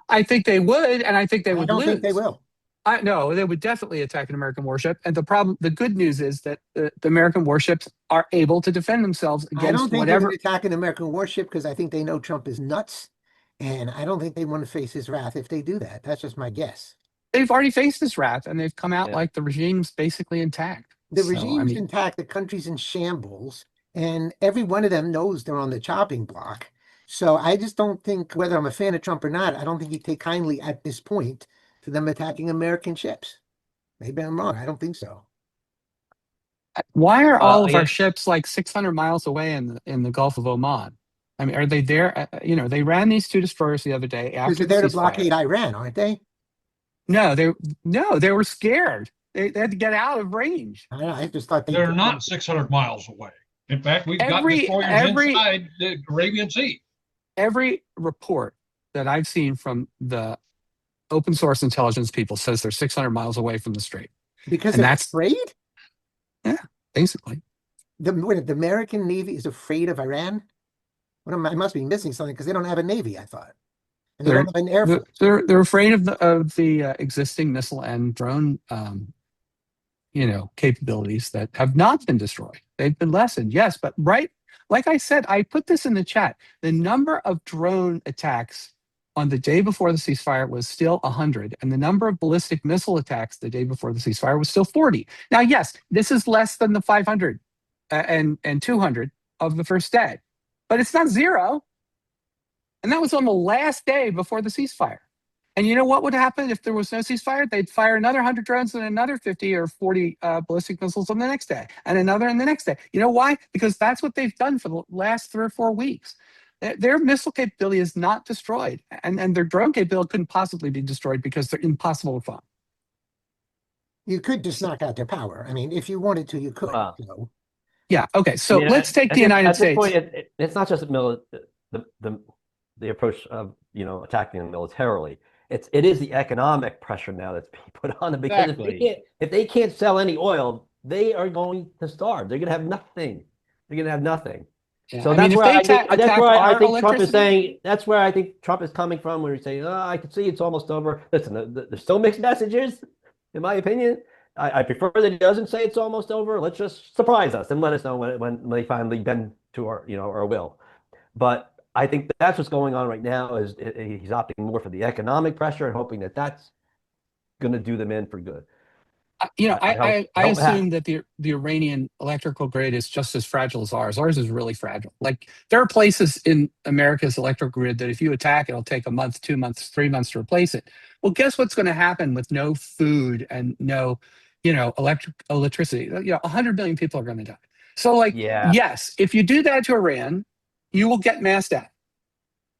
I think they would, and I think they I would don't lose. think they will. No, they would definitely attack an American warship. And the good news is that the American warships are able to defend themselves I don't against think they're whatever. going to attack an American warship because I think they know Trump is nuts. And I don't think they want to face his wrath if they do that. That's just my guess. They've already faced this wrath, and they've come out Yeah. like the regime's basically intact. The So, regime's intact, the country's in shambles, and every one of them knows they're on the chopping block. So I just don't think, whether I'm a fan of Trump or not, I don't think he'd take kindly at this point to them attacking American ships. Maybe I'm wrong. I don't think so. why are all of yeah. our ships like 600 miles away in the Gulf of Oman? I mean, are they there? They ran these 2 destroyers the other day Because after they're there the to ceasefire. blockade Iran, aren't they? No, they were scared. They had to get out of range. I don't know, I just thought they They're not 600 miles away. In fact, we've got Every- destroyers every- inside the Arabian Sea. Every report that I've seen from the open source intelligence people says they're 600 miles away from the strait, because and they're that's- afraid. basically. The American Navy is afraid of Iran. I must be missing something because they don't have a navy. I thought, and they They're- don't have an air force. They're afraid of the existing missile and drone capabilities that have not been destroyed. They've been lessened, yes, but like I said, I put this in the chat. The number of drone attacks on the day before the ceasefire was still 100, and the number of ballistic missile attacks the day before the ceasefire was still 40. Now, yes, this is less than the 500 and 200 of the first day, but it's not 0. And that was on the last day before the ceasefire. And you know what would happen if there was no ceasefire? They'd fire another 100 drones and another 50 or 40 ballistic missiles on the next day, and another on the next day. You know why? Because that's what they've done for the last 3 or 4 weeks. Their missile capability is not destroyed, and their drone capability couldn't possibly be destroyed because they're impossible to find. You could just knock out their power. I mean, if you wanted to, you could. Wow. You know. Yeah. Okay. So Yeah, let's take at the this- United at this States. point, it's not just the approach of attacking them militarily. It is the economic pressure now that's being put on them because Exactly. if they can't sell any oil, they are going to starve. They're going to have nothing. They're going to have nothing. Yeah, So I that's mean, if where they I think that's attack where I our think Trump is electricity- saying. That's where I think Trump is coming from, where he's saying, "Oh, I can see it's almost over." Listen, there's still mixed messages, in my opinion. I prefer that he doesn't say it's almost over. Let's just surprise us and let us know when they finally bend to our will. But I think that's what's going on right now is he's opting more for the economic pressure and hoping that that's going to do them in for good. I I hope assume that the Iranian electrical grid is just as fragile as ours. Ours is really fragile. Like there are places in America's electrical grid that if you attack, it'll take a month, 2 months, 3 months to replace it. Well, guess what's going to happen with no food and no, electricity? 100 million people are going to die. So, like, Yeah. yes, if you do that to Iran, you will get mass death.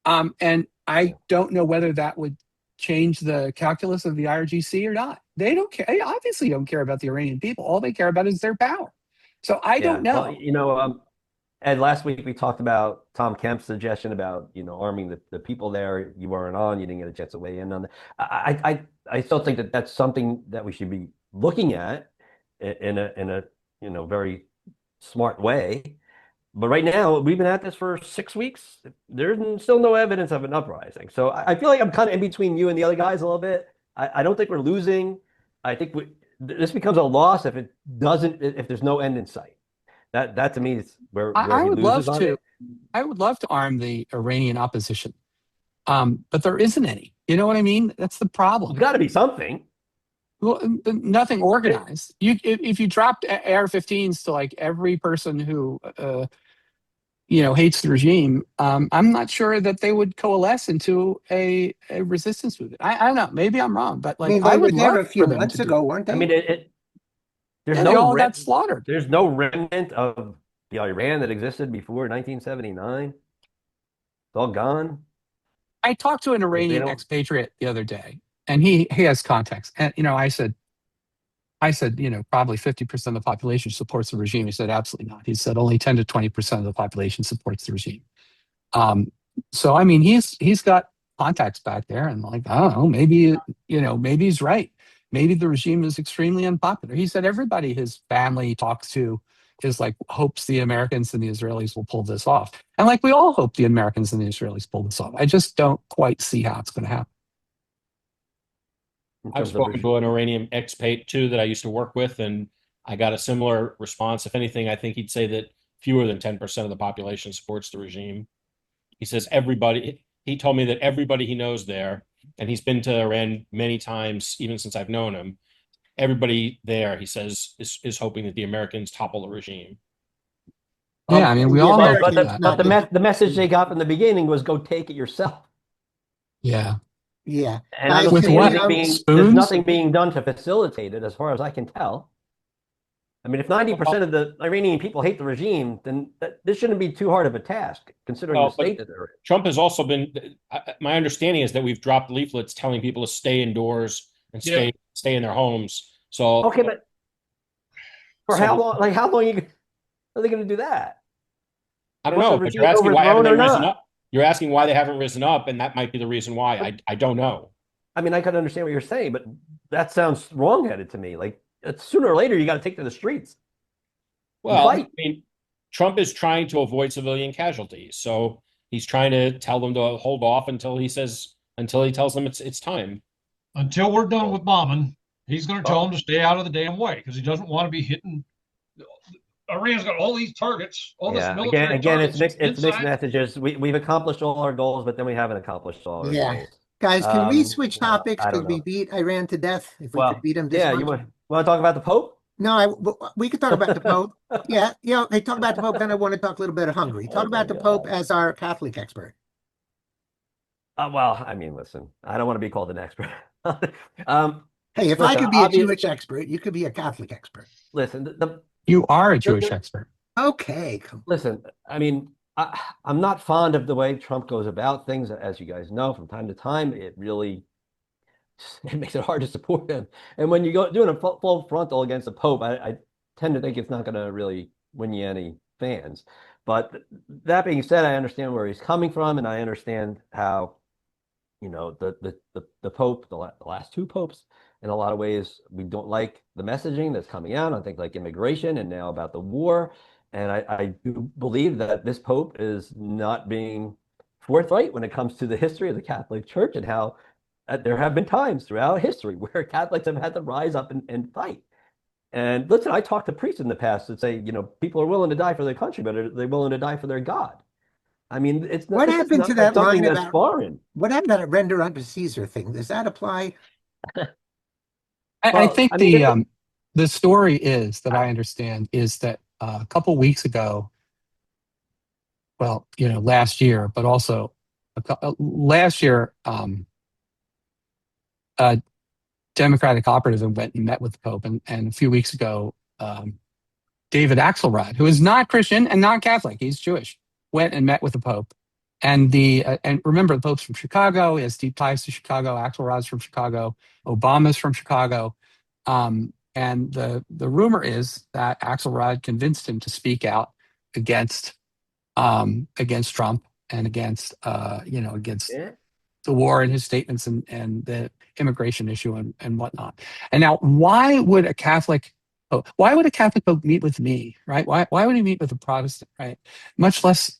And I don't know whether that would change the calculus of the IRGC or not. They don't care. They obviously don't care about the Iranian people. All they care about is their power. So I don't know. Well, Ed, last week we talked about Tom Kemp's suggestion about arming the people there. You weren't on. You didn't get a chance to weigh in on that. I still think that that's something that we should be looking at in a very smart way. But right now, we've been at this for 6 weeks. There's still no evidence of an uprising. So I feel like I'm kind of in between you and the other guys a little bit. I don't think we're losing. I think this becomes a loss if there's no end in sight. That to me is where I he would loses love on to. it. I would love to arm the Iranian opposition, but there isn't any. You know what I mean? That's the problem. There's got to be something. Well, nothing organized. If you dropped AR-15s to like every person who hates the regime, I'm not sure that they would coalesce into a resistance movement. I don't know. Maybe I'm wrong, but I like mean, they were would there love a few for them months to do ago, it. weren't they? I mean, there's Yeah, they all no got slaughtered. there's no remnant of the Iran that existed before 1979. It's all gone. I talked to an Iranian don't- expatriate the other day, and he has contacts. And I said, probably 50% of the population supports the regime. He said, absolutely not. He said only 10 to 20% of the population supports the regime. So I mean, he's got contacts back there, and like I don't know, maybe maybe he's right. Maybe the regime is extremely unpopular. He said everybody his family talks to is like hopes the Americans and the Israelis will pull this off, and like we all hope the Americans and the Israelis pull this off. I just don't quite see how it's going to happen. in I've terms of spoken regime. to an Iranian expat too that I used to work with, and I got a similar response. If anything, I think he'd say that fewer than 10% of the population supports the regime. He says he told me that everybody he knows there, and he's been to Iran many times, even since I've known him, everybody there, he says, is hoping that the Americans topple the regime. Yeah, I mean, we the all hope Americans that. not the message they got from the beginning was go take it yourself. Yeah. Yeah. And I don't With see what? anything there's Spoons? nothing being done to facilitate it, as far as I can tell. I mean, if 90% of the Iranian people hate the regime, then this shouldn't be too hard of a task, considering the state that they're in. Trump has also been. My understanding is that we've dropped leaflets telling people to stay indoors and stay in their homes. So Okay, but for So- how long? Like, how long are they going to do that? I don't Once know. the But you're regime's asking why haven't they overthrown or risen not? up? You're asking why they haven't risen up, and that might be the reason why. I don't know. I mean, I can understand what you're saying, but that sounds wrong-headed to me. Like, sooner or later, you got to take to the streets. Well, I fight. mean, Trump is trying to avoid civilian casualties, so he's trying to tell them to hold off until he tells them it's time. Until we're done with bombing, he's going to tell them to stay out of the damn way because he doesn't want to be hitting. Iran's got all these targets, all this Yeah, military again, it's targets mixed inside. messages. We've accomplished all our goals, but then we haven't accomplished all our Yeah. goals. Guys, can we Um, switch yeah, topics? I don't Could we know. beat Iran to death if we Well, could beat them this yeah, much? you want to talk about the Pope? No, we could talk about the Pope. Yeah, okay, talk about the Pope. Then I want to talk a little bit of Hungary. Talk Oh about my the Pope God. as our Catholic expert. Well, I mean, listen, I don't want to be called an expert. Hey, if I Listen, could be a obvious- Jewish expert, you could be a Catholic expert. Listen, You are a Jewish expert. Okay, come. listen. I mean, I'm not fond of the way Trump goes about things, as you guys know, from time to time. It really it makes it hard to support him. And when you go doing a full frontal against the Pope, I tend to think it's not going to really win you any fans. But that being said, I understand where he's coming from, and I understand how, you know, the Pope, the last two popes, in a lot of ways, we don't like the messaging that's coming out on things like immigration and now about the war. And I do believe that this Pope is not being forthright when it comes to the history of the Catholic Church and how there have been times throughout history where Catholics have had to rise up and fight. And listen, I talked to priests in the past that say, you know, people are willing to die for their country, but are they willing to die for their God? I mean, it's not, What this is happened not to that something line that's about foreign. what happened to that render unto Caesar thing? Does that apply? I Well, think I mean, the story is that I understand is that a couple weeks ago, well, you know, last year, but also last year, a Democratic operative went and met with the Pope, and a few weeks ago, David Axelrod, who is not Christian and not Catholic, he's Jewish, went and met with the Pope. And and remember, the Pope's from Chicago. He has deep ties to Chicago. Axelrod's from Chicago. Obama's from Chicago. And the rumor is that Axelrod convinced him to speak out against Trump and against against yeah. the war and his statements and the immigration issue and whatnot. And now, why would a Catholic Pope meet with me, right? Why would he meet with a Protestant, right? Much less,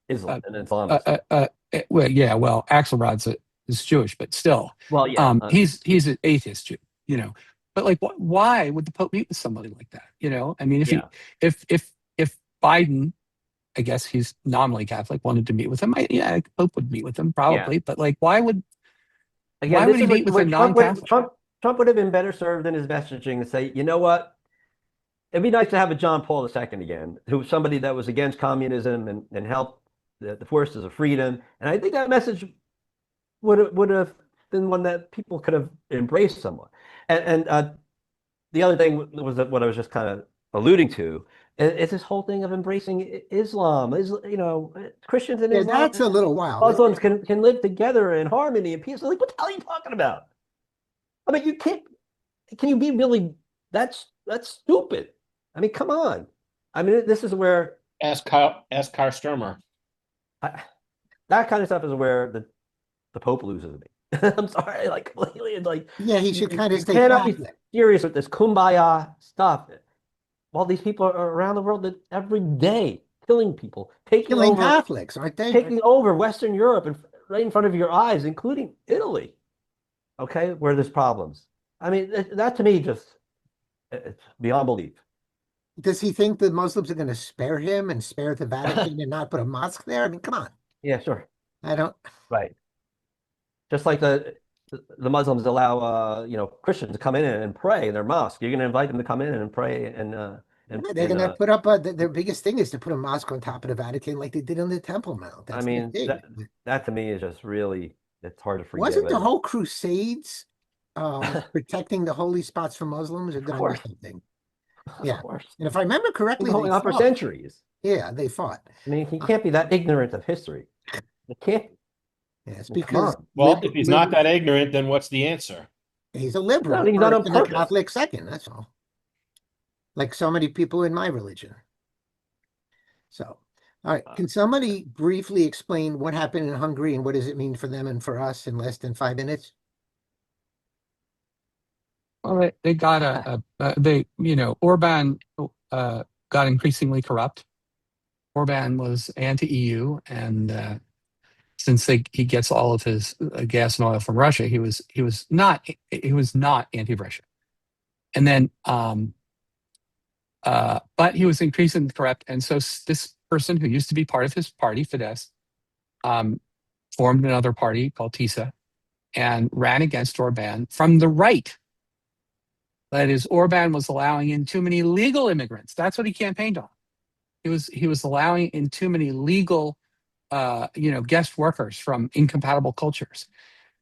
Islam and Islamist. well, Axelrod's is Jewish, but still, Well, yeah. he's an atheist Jew, you know. But like, why would the Pope meet with somebody like that? You know, I mean, if Biden, I guess he's nominally Catholic, wanted to meet with him, Pope would meet with him probably. But like, why would Again, he meet with a non-Catholic? Trump would have been better served in his messaging to say, you know what? It'd be nice to have a John Paul II again, who was somebody that was against communism and helped the forces of freedom. And I think that message would have been one that people could have embraced somewhat. And the other thing was that what I was just kind of alluding to is this whole thing of embracing Islam. You know, Christians and Yeah, Islam, that's a little wild. Muslims can live together in harmony and peace. Like, what the hell are you talking about? I mean, you can't. Can you be really? That's stupid. I mean, come on. I mean, this is where Ask Carl Sturmer. that kind of stuff is where the Pope loses me. I'm sorry, like completely, like Yeah, he should kind of stay cannot be Catholic. serious with this kumbaya stuff. While these people are around the world that every day killing people, Killing Catholics, aren't they? taking over Western Europe and right in front of your eyes, including Italy. Okay, where there's problems. I mean, that to me just it's beyond belief. Does he think the Muslims are going to spare him and spare the Vatican and not put a mosque there? I mean, come on. Yeah, sure. I don't. Right. Just like the Muslims allow Christians to come in and pray in their mosque. You're going to invite them to come in and pray and They're going to put up their biggest thing is to put a mosque on top of the Vatican like they did on the Temple Mount. I That's mean, their thing. that to me is just really, it's hard to forgive. Wasn't the it. whole Crusades protecting the holy spots for Muslims, or did I miss something? Yeah. Of course. And if I remember correctly, Going on for centuries. Yeah, they fought. I mean, he can't be that ignorant of history. It can't. Yeah, it's Well, come because on. Well, if he's not that ignorant, then what's the answer? he's a liberal No, he's not on first and a purpose. Catholic second. That's all. Like so many people in my religion. So, all right. Can somebody briefly explain what happened in Hungary and what does it mean for them and for us in less than 5 minutes? Well, they got Orban got increasingly corrupt. Orban was anti-EU, and since he gets all of his gas and oil from Russia, he was not anti-Russia. And then, but he was increasingly corrupt, and so this person who used to be part of his party, Fidesz, formed another party called TISA and ran against Orban from the right. That is, Orban was allowing in too many legal immigrants. That's what he campaigned on. He was allowing in too many legal, guest workers from incompatible cultures,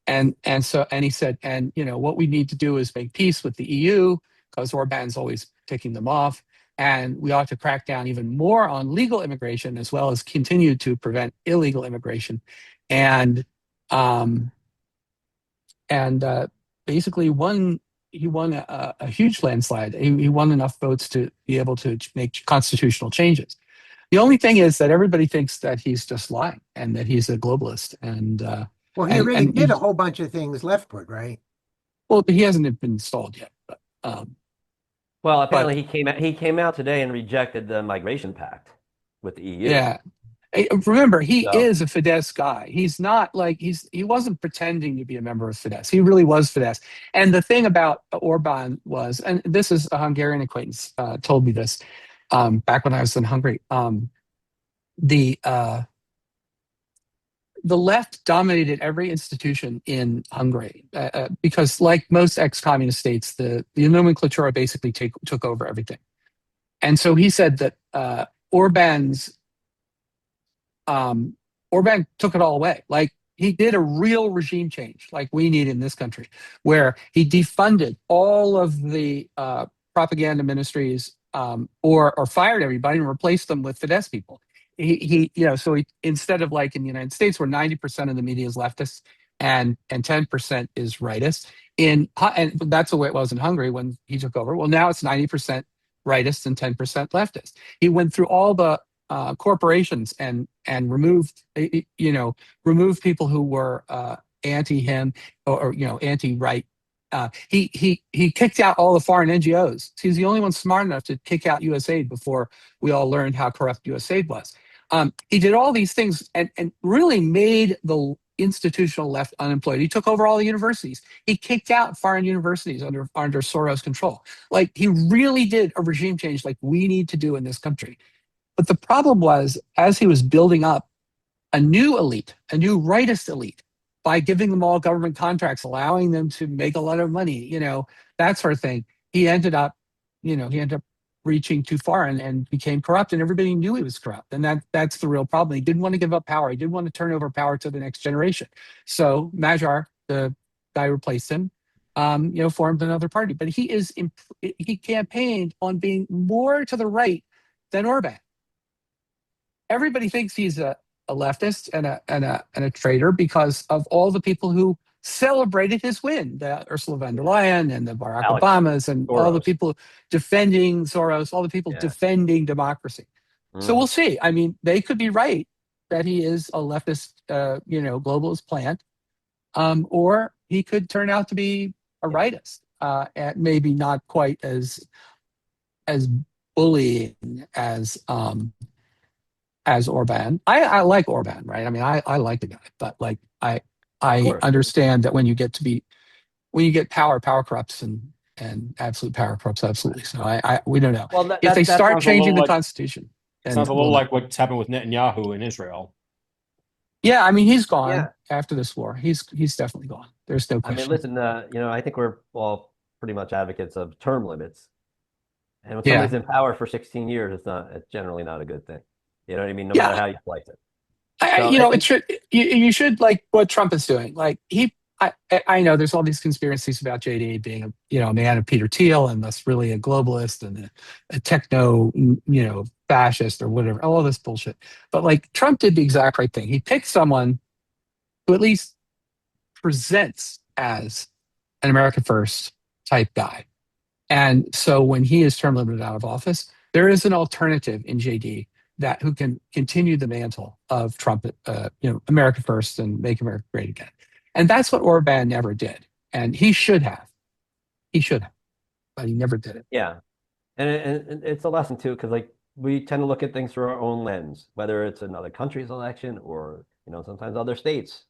and he said, what we need to do is make peace with the EU because Orban's always taking them off. and we ought to crack down even more on legal immigration as well as continue to prevent illegal immigration. And basically he won a huge landslide. He won enough votes to be able to make constitutional changes. The only thing is that everybody thinks that he's just lying and that he's a globalist. And Well, he already did a whole bunch of things leftward, right? well, he hasn't been installed yet. But, Well, apparently he came out today and rejected the migration pact with the EU. yeah. Remember, he So- is a Fidesz guy. He's not like he wasn't pretending to be a member of Fidesz. He really was Fidesz. And the thing about Orban was, and this is a Hungarian acquaintance told me this back when I was in Hungary. The left dominated every institution in Hungary because, like most ex-communist states, the nomenclatura basically took over everything. And so he said that Orban took it all away. Like, he did a real regime change, like we need in this country, where he defunded all of the propaganda ministries, or fired everybody and replaced them with Fidesz people. He instead of like in the United States where 90% of the media is leftist and 10% is rightist, and that's the way it was in Hungary when he took over. Well, now it's 90% rightist and 10% leftist. He went through all the corporations and removed people who were anti him or anti-right. He kicked out all the foreign NGOs. He's the only one smart enough to kick out USAID before we all learned how corrupt USAID was. He did all these things and really made the institutional left unemployed. He took over all the universities. He kicked out foreign universities under Soros control. Like, he really did a regime change like we need to do in this country. But the problem was, as he was building up a new elite, a new rightist elite, by giving them all government contracts, allowing them to make a lot of money, that sort of thing, he ended up reaching too far and became corrupt, and everybody knew he was corrupt. And that's the real problem. He didn't want to give up power. He didn't want to turn over power to the next generation. So Magyar, the guy who replaced him, formed another party. But he campaigned on being more to the right than Orban. Everybody thinks he's a leftist and a traitor because of all the people who celebrated his win, the Ursula von der Leyen and the Barack Obamas and Soros. all the people defending Soros, all the people defending democracy. So we'll see. I mean, they could be right that he is a leftist, globalist plant, or he could turn out to be a rightist, and maybe not quite as bullying as Orban. I like Orban, right? I mean, I like the guy, but like I understand that when you get power corrupts and absolute power corrupts absolutely. So we don't know. Well, if they start changing the like, constitution. Sounds a little like what's happened with Netanyahu in Israel. Yeah, I mean, he's gone Yeah. after this war. He's definitely gone. There's no question. I mean, listen, I think we're all pretty much advocates of term limits. And when Yeah. somebody's in power for 16 years, it's generally not a good thing. You know what I mean? No matter how you slice it. You should like what Trump is doing. Like I know there's all these conspiracies about JD being a man of Peter Thiel and thus really a globalist and a techno fascist or whatever, all this bullshit. But like, Trump did the exact right thing. He picked someone who at least presents as an America First type guy. And so when he is term limited out of office, there is an alternative in JD who can continue the mantle of Trump, America First and make America great again. And that's what Orban never did. And he should have. But he never did it. Yeah. And it's a lesson too, because like we tend to look at things through our own lens, whether it's another country's election or, sometimes other states.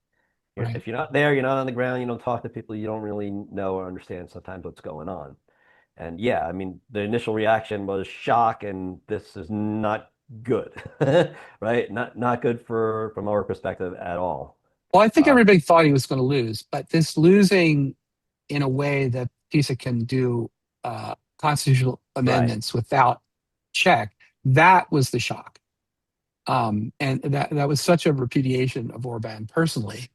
Right. If you're not there, you're not on the ground, you don't talk to people, you don't really know or understand sometimes what's going on. And yeah, I mean, the initial reaction was shock, and this is not good, right? Not good from our perspective at all. Well, I think everybody thought he was going to lose, but this losing in a way that PISA can do constitutional amendments without check, that was the shock. And that was such a repudiation of Orban personally.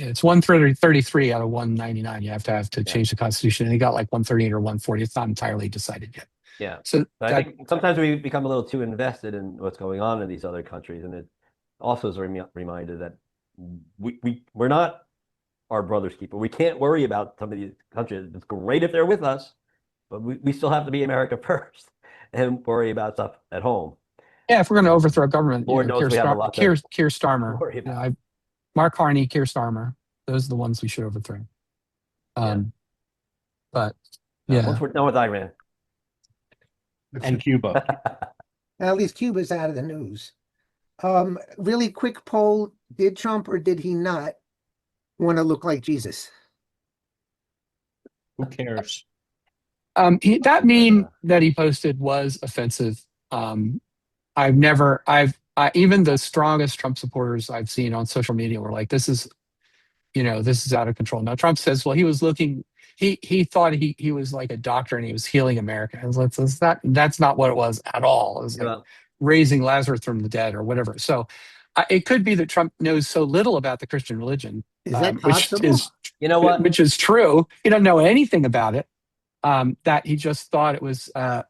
It's 133 out of 199. You have to Yeah. change the Constitution, and they got like 138 or 140. It's not entirely decided yet. Yeah. So But I think sometimes we become a little too invested in what's going on in these other countries, and it also is a reminder that we're not our brother's keeper. We can't worry about some of these countries. It's great if they're with us, but we still have to be America first and worry about stuff at home. yeah, if we're going to overthrow government, Lord knows we have a lot to Keir Starmer, worry you know, about. Mark Carney, Keir Starmer, those are the ones we should overthrow. But yeah, Once we're done with Iran. And Cuba. At least Cuba's out of the news. Really quick poll: did Trump or did he not want to look like Jesus? Who cares? that meme that he posted was offensive. Even the strongest Trump supporters I've seen on social media were like, this is out of control. Now Trump says, well, he was looking, he thought he was like a doctor and he was healing America. And that's not what it was at all. It was like raising Lazarus from the dead or whatever. So it could be that Trump knows so little about the Christian religion, Is that possible? You know what? which is true. He doesn't know anything about it. That he just thought it was a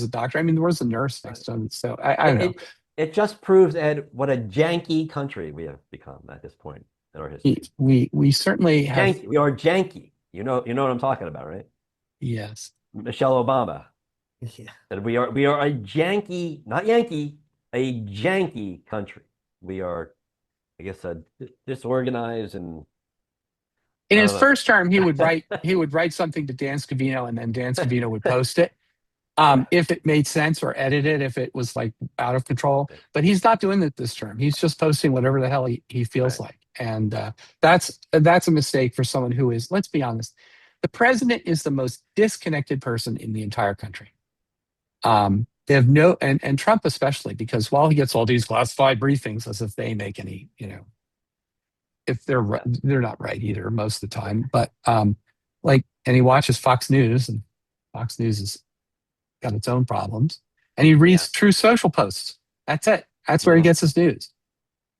doctor. I mean, there was a nurse next to him. So I don't know. It just proves, Ed, what a janky country we have become at this point in our history. We certainly have. Janky. We are janky. You know what I'm talking about, right? Yes. Michelle Obama. Yeah. And we are a janky, not Yankee, a janky country. We are, I guess, disorganized and. In his first term, he would write something to Dan Scavino, and then Dan Scavino would post it. If it made sense, or edit it if it was like out of control. But he's not doing it this term. He's just posting whatever the hell he feels like. And that's a mistake for someone who is, let's be honest, the president is the most disconnected person in the entire country. They have no, and Trump especially, because while he gets all these classified briefings as if they make any, if they're not right either most of the time, but and he watches Fox News, and Fox News has got its own problems, and he reads True Social posts. That's it. That's where he gets his news.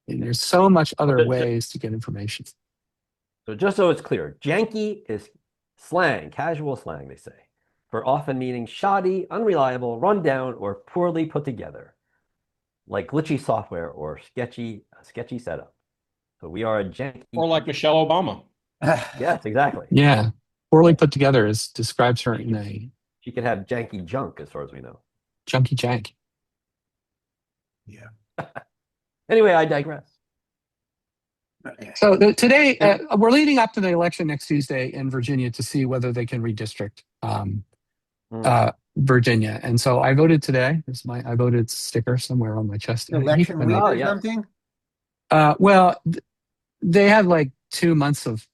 And there's so much other ways to get information. So just so it's clear, janky is slang, casual slang, they say, for often meaning shoddy, unreliable, run down, or poorly put together, like glitchy software or sketchy setup. So we are a janky. Or like Michelle Obama. Yes, exactly. Yeah. Poorly put together describes her in a She could have janky junk, as far as we know. junky jank. Yeah. Anyway, I digress. So today, we're leading up to the election next Tuesday in Virginia to see whether they can redistrict Virginia. And so I voted today. I voted sticker somewhere on my chest. Election week or yeah. something? Well, they had like 2 months of.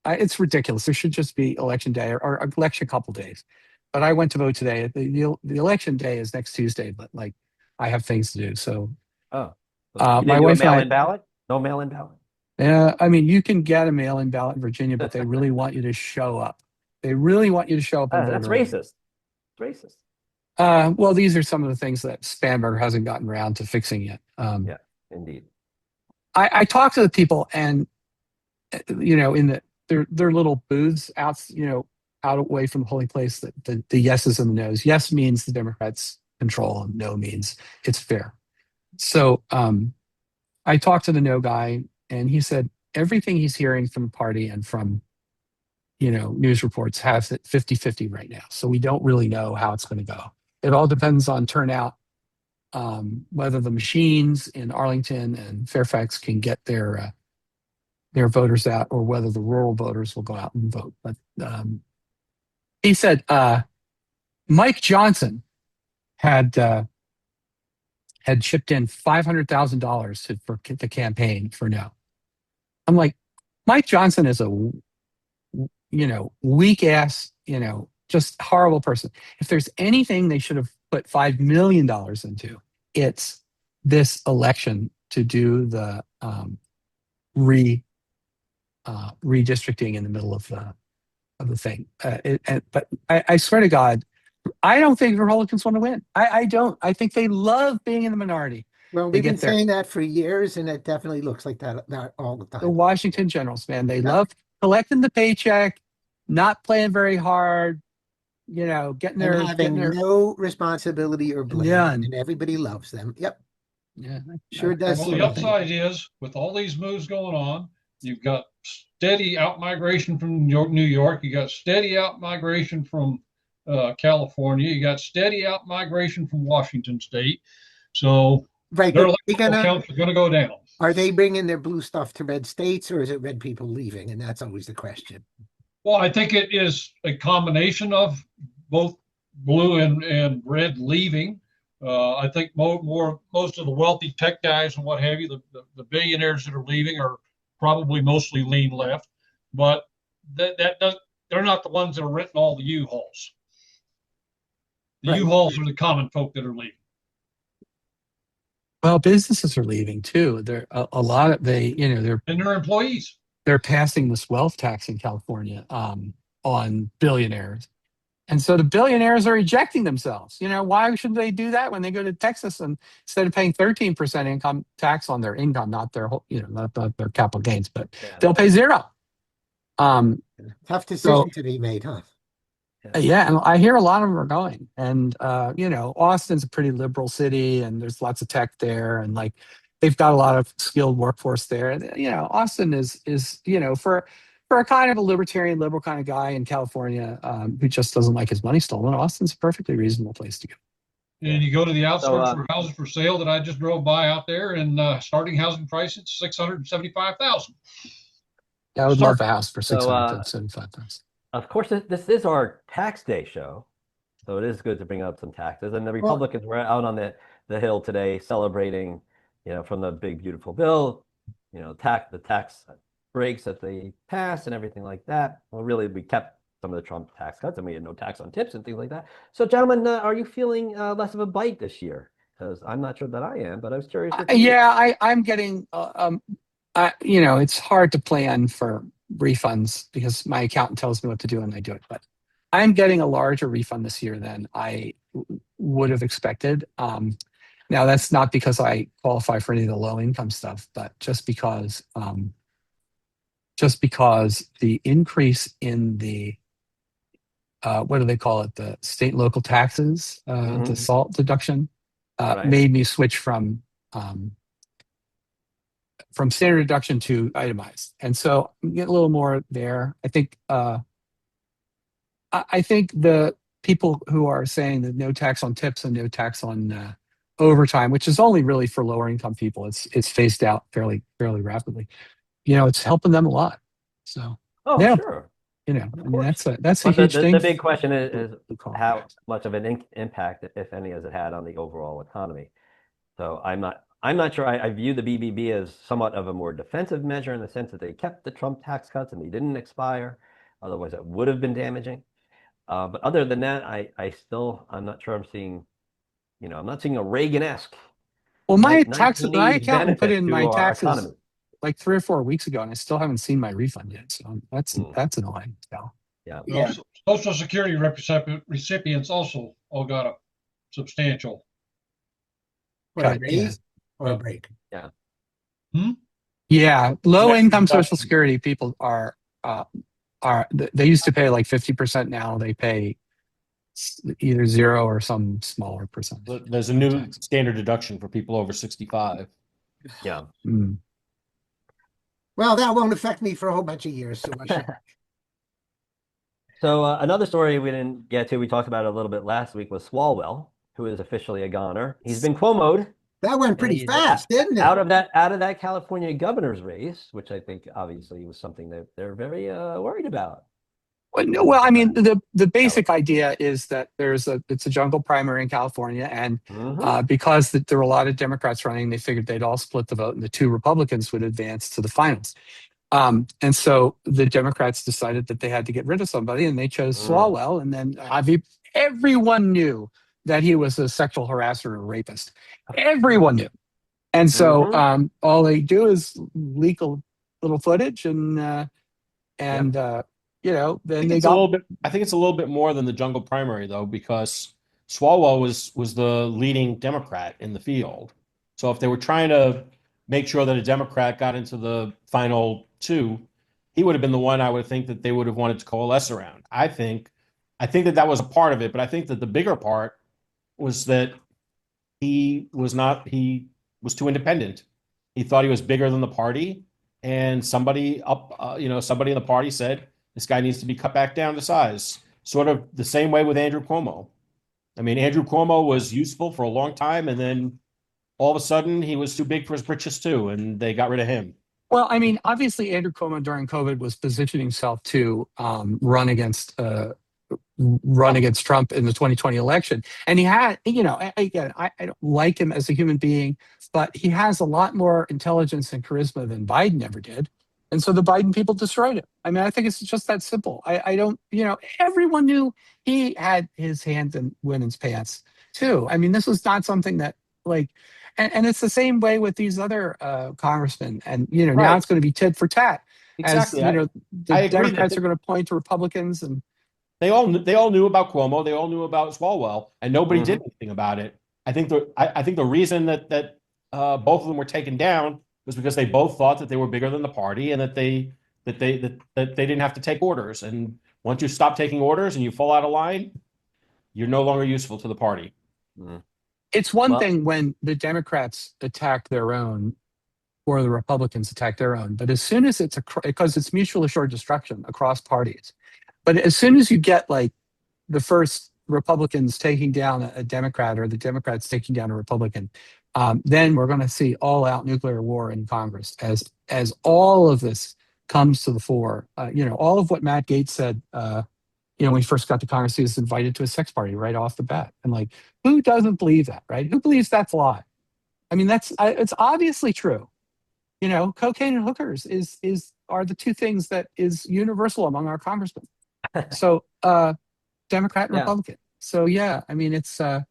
It's ridiculous. There should just be election day or election couple days. But I went to vote today. The election day is next Tuesday, but like I have things to do. So, You my didn't do wife a and I. mail-in ballot? No mail-in ballot? I mean, you can get a mail-in ballot in Virginia, but they really want you to show up. They really want you to show up. And That's vote racist. It's racist. Well, these are some of the things that Spanberger hasn't gotten around to fixing yet. Yeah, indeed. I talked to the people, and in their little booths out, out away from the polling place. The yeses and the nos. Yes means the Democrats control, and no means it's fair. So I talked to the no guy, and he said everything he's hearing from the party and from news reports has it 50-50 right now. So we don't really know how it's going to go. It all depends on turnout, whether the machines in Arlington and Fairfax can get their voters out, or whether the rural voters will go out and vote. But he said Mike Johnson had chipped in $500,000 for the campaign for no. I'm like, Mike Johnson is a weak ass, just horrible person. If there's anything they should have put $5 million into, it's this election to do the redistricting in the middle of the thing. But I swear to God, I don't think Republicans want to win. I don't. I think they love being in the minority. Well, They we've been get their saying that for years, and it definitely looks like that all the the time. Washington Generals, man. They Yeah. love collecting the paycheck, not playing very hard, getting And their having no responsibility or blame, None. and everybody loves them. Yep, yeah. sure that- does that's Well, seem the what I like think. upside is with all these moves going on, you've got steady out migration from New York. You got steady out migration from California. You got steady out migration from Washington State. So right. their But electoral counts are going to go down. are they bringing their blue stuff to red states, or is it red people leaving? And that's always the question. Well, I think it is a combination of both blue and red leaving. I think most of the wealthy tech guys and what have you, the billionaires that are leaving are probably mostly lean left, but they're not the ones that are renting all the U-Hauls. The Right. U-Hauls are the common folk that are leaving. Well, businesses are leaving too. They're a lot of they're And their employees. they're passing this wealth tax in California on billionaires. And so the billionaires are ejecting themselves. Why should they do that when they go to Texas and instead of paying 13% income tax on their income, not their whole, not their capital gains, but Yeah. they'll pay zero. Tough decision to be made, huh? Yeah, and I hear a lot of them are going. And Austin's a pretty liberal city, and there's lots of tech there, and like they've got a lot of skilled workforce there. And Austin is for a kind of a libertarian, liberal kind of guy in California who just doesn't like his money stolen. Austin's a perfectly reasonable place to go. And you go to the outskirts for houses for sale that I just drove by out there, and starting housing price it's $675,000. I would Start. love a house for $675,000. Of course, this is our tax day show, so it is good to bring up some taxes. And the Republicans were out on the Hill today celebrating, from the big beautiful bill, the tax breaks that they passed and everything like that. Well, really, we kept some of the Trump tax cuts, and we had no tax on tips and things like that. So, gentlemen, are you feeling less of a bite this year? Because I'm not sure that I am, but I was curious. I'm getting. It's hard to plan for refunds because my accountant tells me what to do and I do it. But I'm getting a larger refund this year than I would have expected. Now that's not because I qualify for any of the low income stuff, but just because the increase in the what do they call it? The state and local taxes, the SALT deduction, Right. made me switch from standard deduction to itemized, and so I'm getting a little more there. I think the people who are saying that no tax on tips and no tax on overtime, which is only really for lower income people, it's phased out fairly rapidly. It's helping them a lot. So yeah, Sure. I mean, that's a But huge thing. the big question is how Yeah. much of an impact, if any, has it had on the overall economy? So I'm not sure. I view the BBB as somewhat of a more defensive measure in the sense that they kept the Trump tax cuts and they didn't expire. Otherwise, it would have been damaging. But other than that, I'm not sure I'm seeing, I'm not seeing a Reagan-esque. Well, my 1980s accountant put benefit in to my our taxes economy. like 3 or 4 weeks ago, and I still haven't seen my refund yet. So that's annoying. So. Yeah. Yeah. Social Security recipients also all got a substantial. What, a Cut, yeah. raise or a break? Yeah, low Next income reduction. Social Security people are they used to pay like 50%. Now they pay either 0 or some smaller percentage. There's a new standard deduction for people over 65. Yeah. Mm. Well, that won't affect me for a whole bunch of years. So I should. So another story we didn't get to, we talked about it a little bit last week, was Swalwell, who is officially a goner. He's been Cuomo'd. That went pretty He's fast, didn't it? Out of that California governor's race, which I think obviously was something that they're very worried about. Well, I mean, the basic idea is that it's a jungle primary in California, and because there were a lot of Democrats running, they figured they'd all split the vote, and the 2 Republicans would advance to the finals. And so the Democrats decided that they had to get rid of somebody, and they chose Swalwell. And then everyone knew that he was a sexual harasser or rapist. Everyone knew. And so all they do is leak a little footage, and then they got. I think it's a little bit more than the jungle primary, though, because Swalwell was the leading Democrat in the field. So if they were trying to make sure that a Democrat got into the final two, he would have been the one I would think that they would have wanted to coalesce around. I think that that was a part of it, but I think that the bigger part was that he was too independent. He thought he was bigger than the party, and somebody somebody in the party said this guy needs to be cut back down to size. Sort of the same way with Andrew Cuomo. I mean, Andrew Cuomo was useful for a long time, and then all of a sudden he was too big for his britches too, and they got rid of him. Well, I mean, obviously, Andrew Cuomo during COVID was positioning himself to run against Trump in the 2020 election, and he had, again, I don't like him as a human being, but he has a lot more intelligence and charisma than Biden ever did, and so the Biden people destroyed him. I mean, I think it's just that simple. I don't, everyone knew he had his hands in women's pants too. I mean, this was not something that like. And it's the same way with these other congressmen. And, now Right. it's going to be tit for tat. Exactly. As, the I agree Democrats that- are going to point to Republicans. And They all knew about Cuomo. They all knew about Swalwell, and nobody did anything about it. I think the reason that both of them were taken down was because they both thought that they were bigger than the party and that they didn't have to take orders. And once you stop taking orders and you fall out of line, you're no longer useful to the party. it's one Well- thing when the Democrats attack their own or the Republicans attack their own. But as soon as because it's mutual assured destruction across parties. But as soon as you get like the first Republicans taking down a Democrat or the Democrats taking down a Republican, then we're going to see all out nuclear war in Congress as all of this comes to the fore. All of what Matt Gaetz said, when he first got to Congress, he was invited to a sex party right off the bat. And like, who doesn't believe that, right? Who believes that's a lie? I mean, it's obviously true. Cocaine and hookers are the two things that is universal among our congressmen. So, Democrat and Yeah. Republican. So yeah, I mean, it's I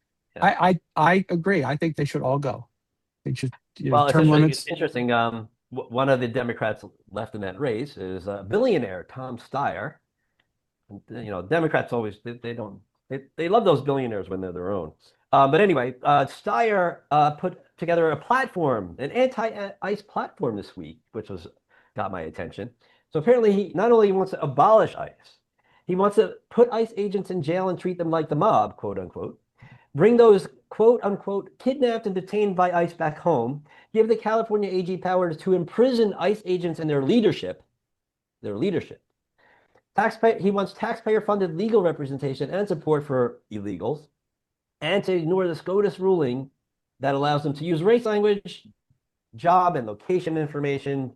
agree. I think they should all go. They should Well, term limits. it's interesting. One of the Democrats left in that race is billionaire Tom Steyer. Democrats always they love those billionaires when they're their own. But anyway, Steyer put together a platform, an anti-ICE platform this week, which got my attention. So apparently, he not only wants to abolish ICE, he wants to put ICE agents in jail and treat them like the mob, quote unquote. Bring those quote unquote kidnapped and detained by ICE back home. Give the California AG powers to imprison ICE agents and their leadership. He wants taxpayer-funded legal representation and support for illegals, and to ignore the SCOTUS ruling that allows them to use race language, job, and location information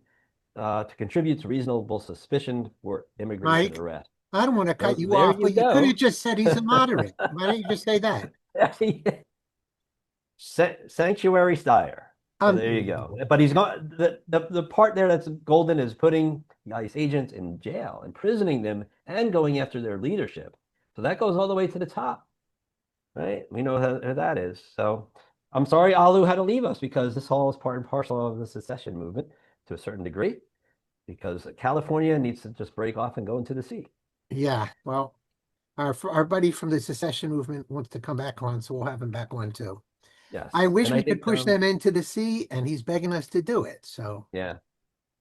to contribute to reasonable suspicion for immigration Mike? arrest. I don't want to cut So you there off, you but you go. could have just said he's a moderate. Why don't you just say that? Sanctuary Steyer. So there you go. But he's not the part there that's golden is putting ICE agents in jail, imprisoning them, and going after their leadership. So that goes all the way to the top, right? We know who that is. So I'm sorry Alu had to leave us because this all is part and parcel of the secession movement to a certain degree, because California needs to just break off and go into the sea. Yeah, well, our buddy from the secession movement wants to come back on, so we'll have him back on too. Yes. I wish And we could think, push them into the sea, and he's begging us to do it. So Yeah.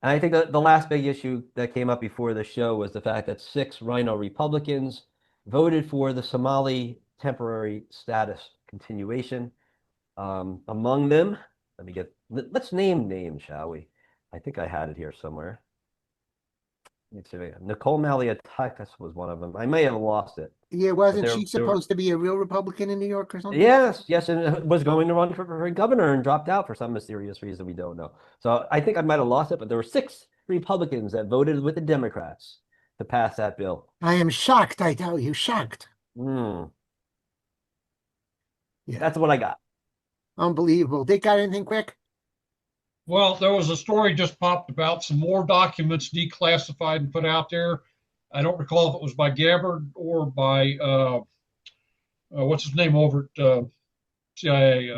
And I think that the last big issue that came up before the show was the fact that 6 Rhino Republicans voted for the Somali temporary status continuation. Among them, let's name names, shall we? I think I had it here somewhere. Let's see. Nicole Malliotakis was one of them. I may have lost it. yeah, wasn't There- she there were- supposed to be a real Republican in New York or something? Yes, and was going to run for governor and dropped out for some mysterious reason we don't know. So I think I might have lost it, but there were 6 Republicans that voted with the Democrats to pass that bill. I am shocked, I tell you, shocked. Hmm. Yeah. That's what I got. Unbelievable. Dick, got anything quick? Well, there was a story just popped about some more documents declassified and put out there. I don't recall if it was by Gabbard or by what's his name over at CIA.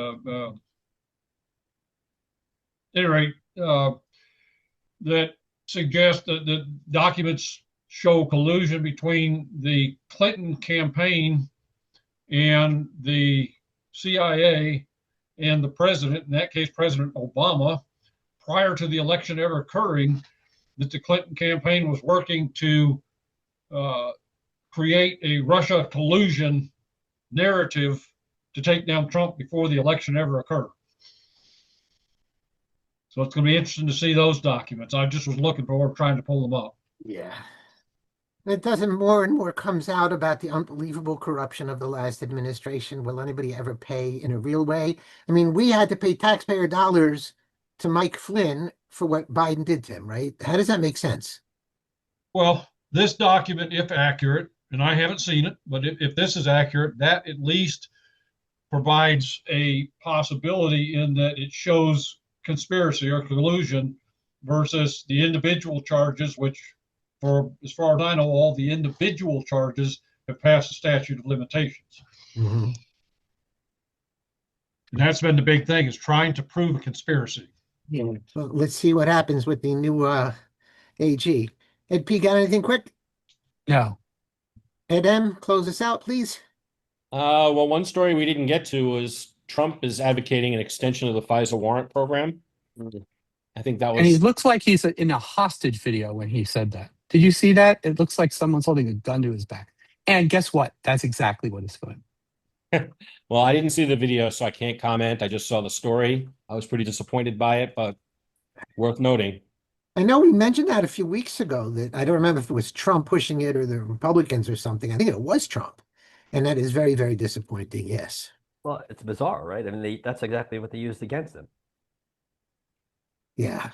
Any rate, that suggests that the documents show collusion between the Clinton campaign and the CIA and the president, in that case, President Obama, prior to the election ever occurring, that the Clinton campaign was working to create a Russia collusion narrative to take down Trump before the election ever occurred. So it's going to be interesting to see those documents. I just was looking for, trying to pull them up. Yeah. It doesn't, more and more comes out about the unbelievable corruption of the last administration. Will anybody ever pay in a real way? I mean, we had to pay taxpayer dollars to Mike Flynn for what Biden did to him, right? How does that make sense? Well, this document, if accurate, and I haven't seen it, but if this is accurate, that at least provides a possibility in that it shows conspiracy or collusion versus the individual charges, which, for as far as I know, all the individual charges have passed the statute of limitations. Mm-hmm. And that's been the big thing, is trying to prove a conspiracy. Yeah. Well, let's see what happens with the new AG. Ed P, got anything quick? No. Ed M, close us out, please. Well, one story we didn't get to was Trump is advocating an extension of the FISA warrant program. I think that And he was, looks like he's in a hostage video when he said that. Did you see that? It looks like someone's holding a gun to his back. And guess what? That's exactly what it's doing. well, I didn't see the video, so I can't comment. I just saw the story. I was pretty disappointed by it, but worth noting. I know we mentioned that a few weeks ago, that I don't remember if it was Trump pushing it or the Republicans or something. I think it was Trump. And that is very, very disappointing. Yes. Well, it's bizarre, right? I mean, that's exactly what they used against him. Yeah.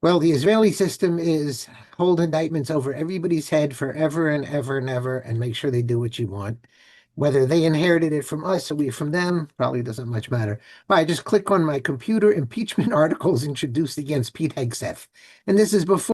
Well, the Israeli system is hold indictments over everybody's head forever and ever and ever and make sure they do what you want. Whether they inherited it from us or we from them, probably doesn't much matter. But I just click on my computer, impeachment articles introduced against Pete Hegseth. And this is before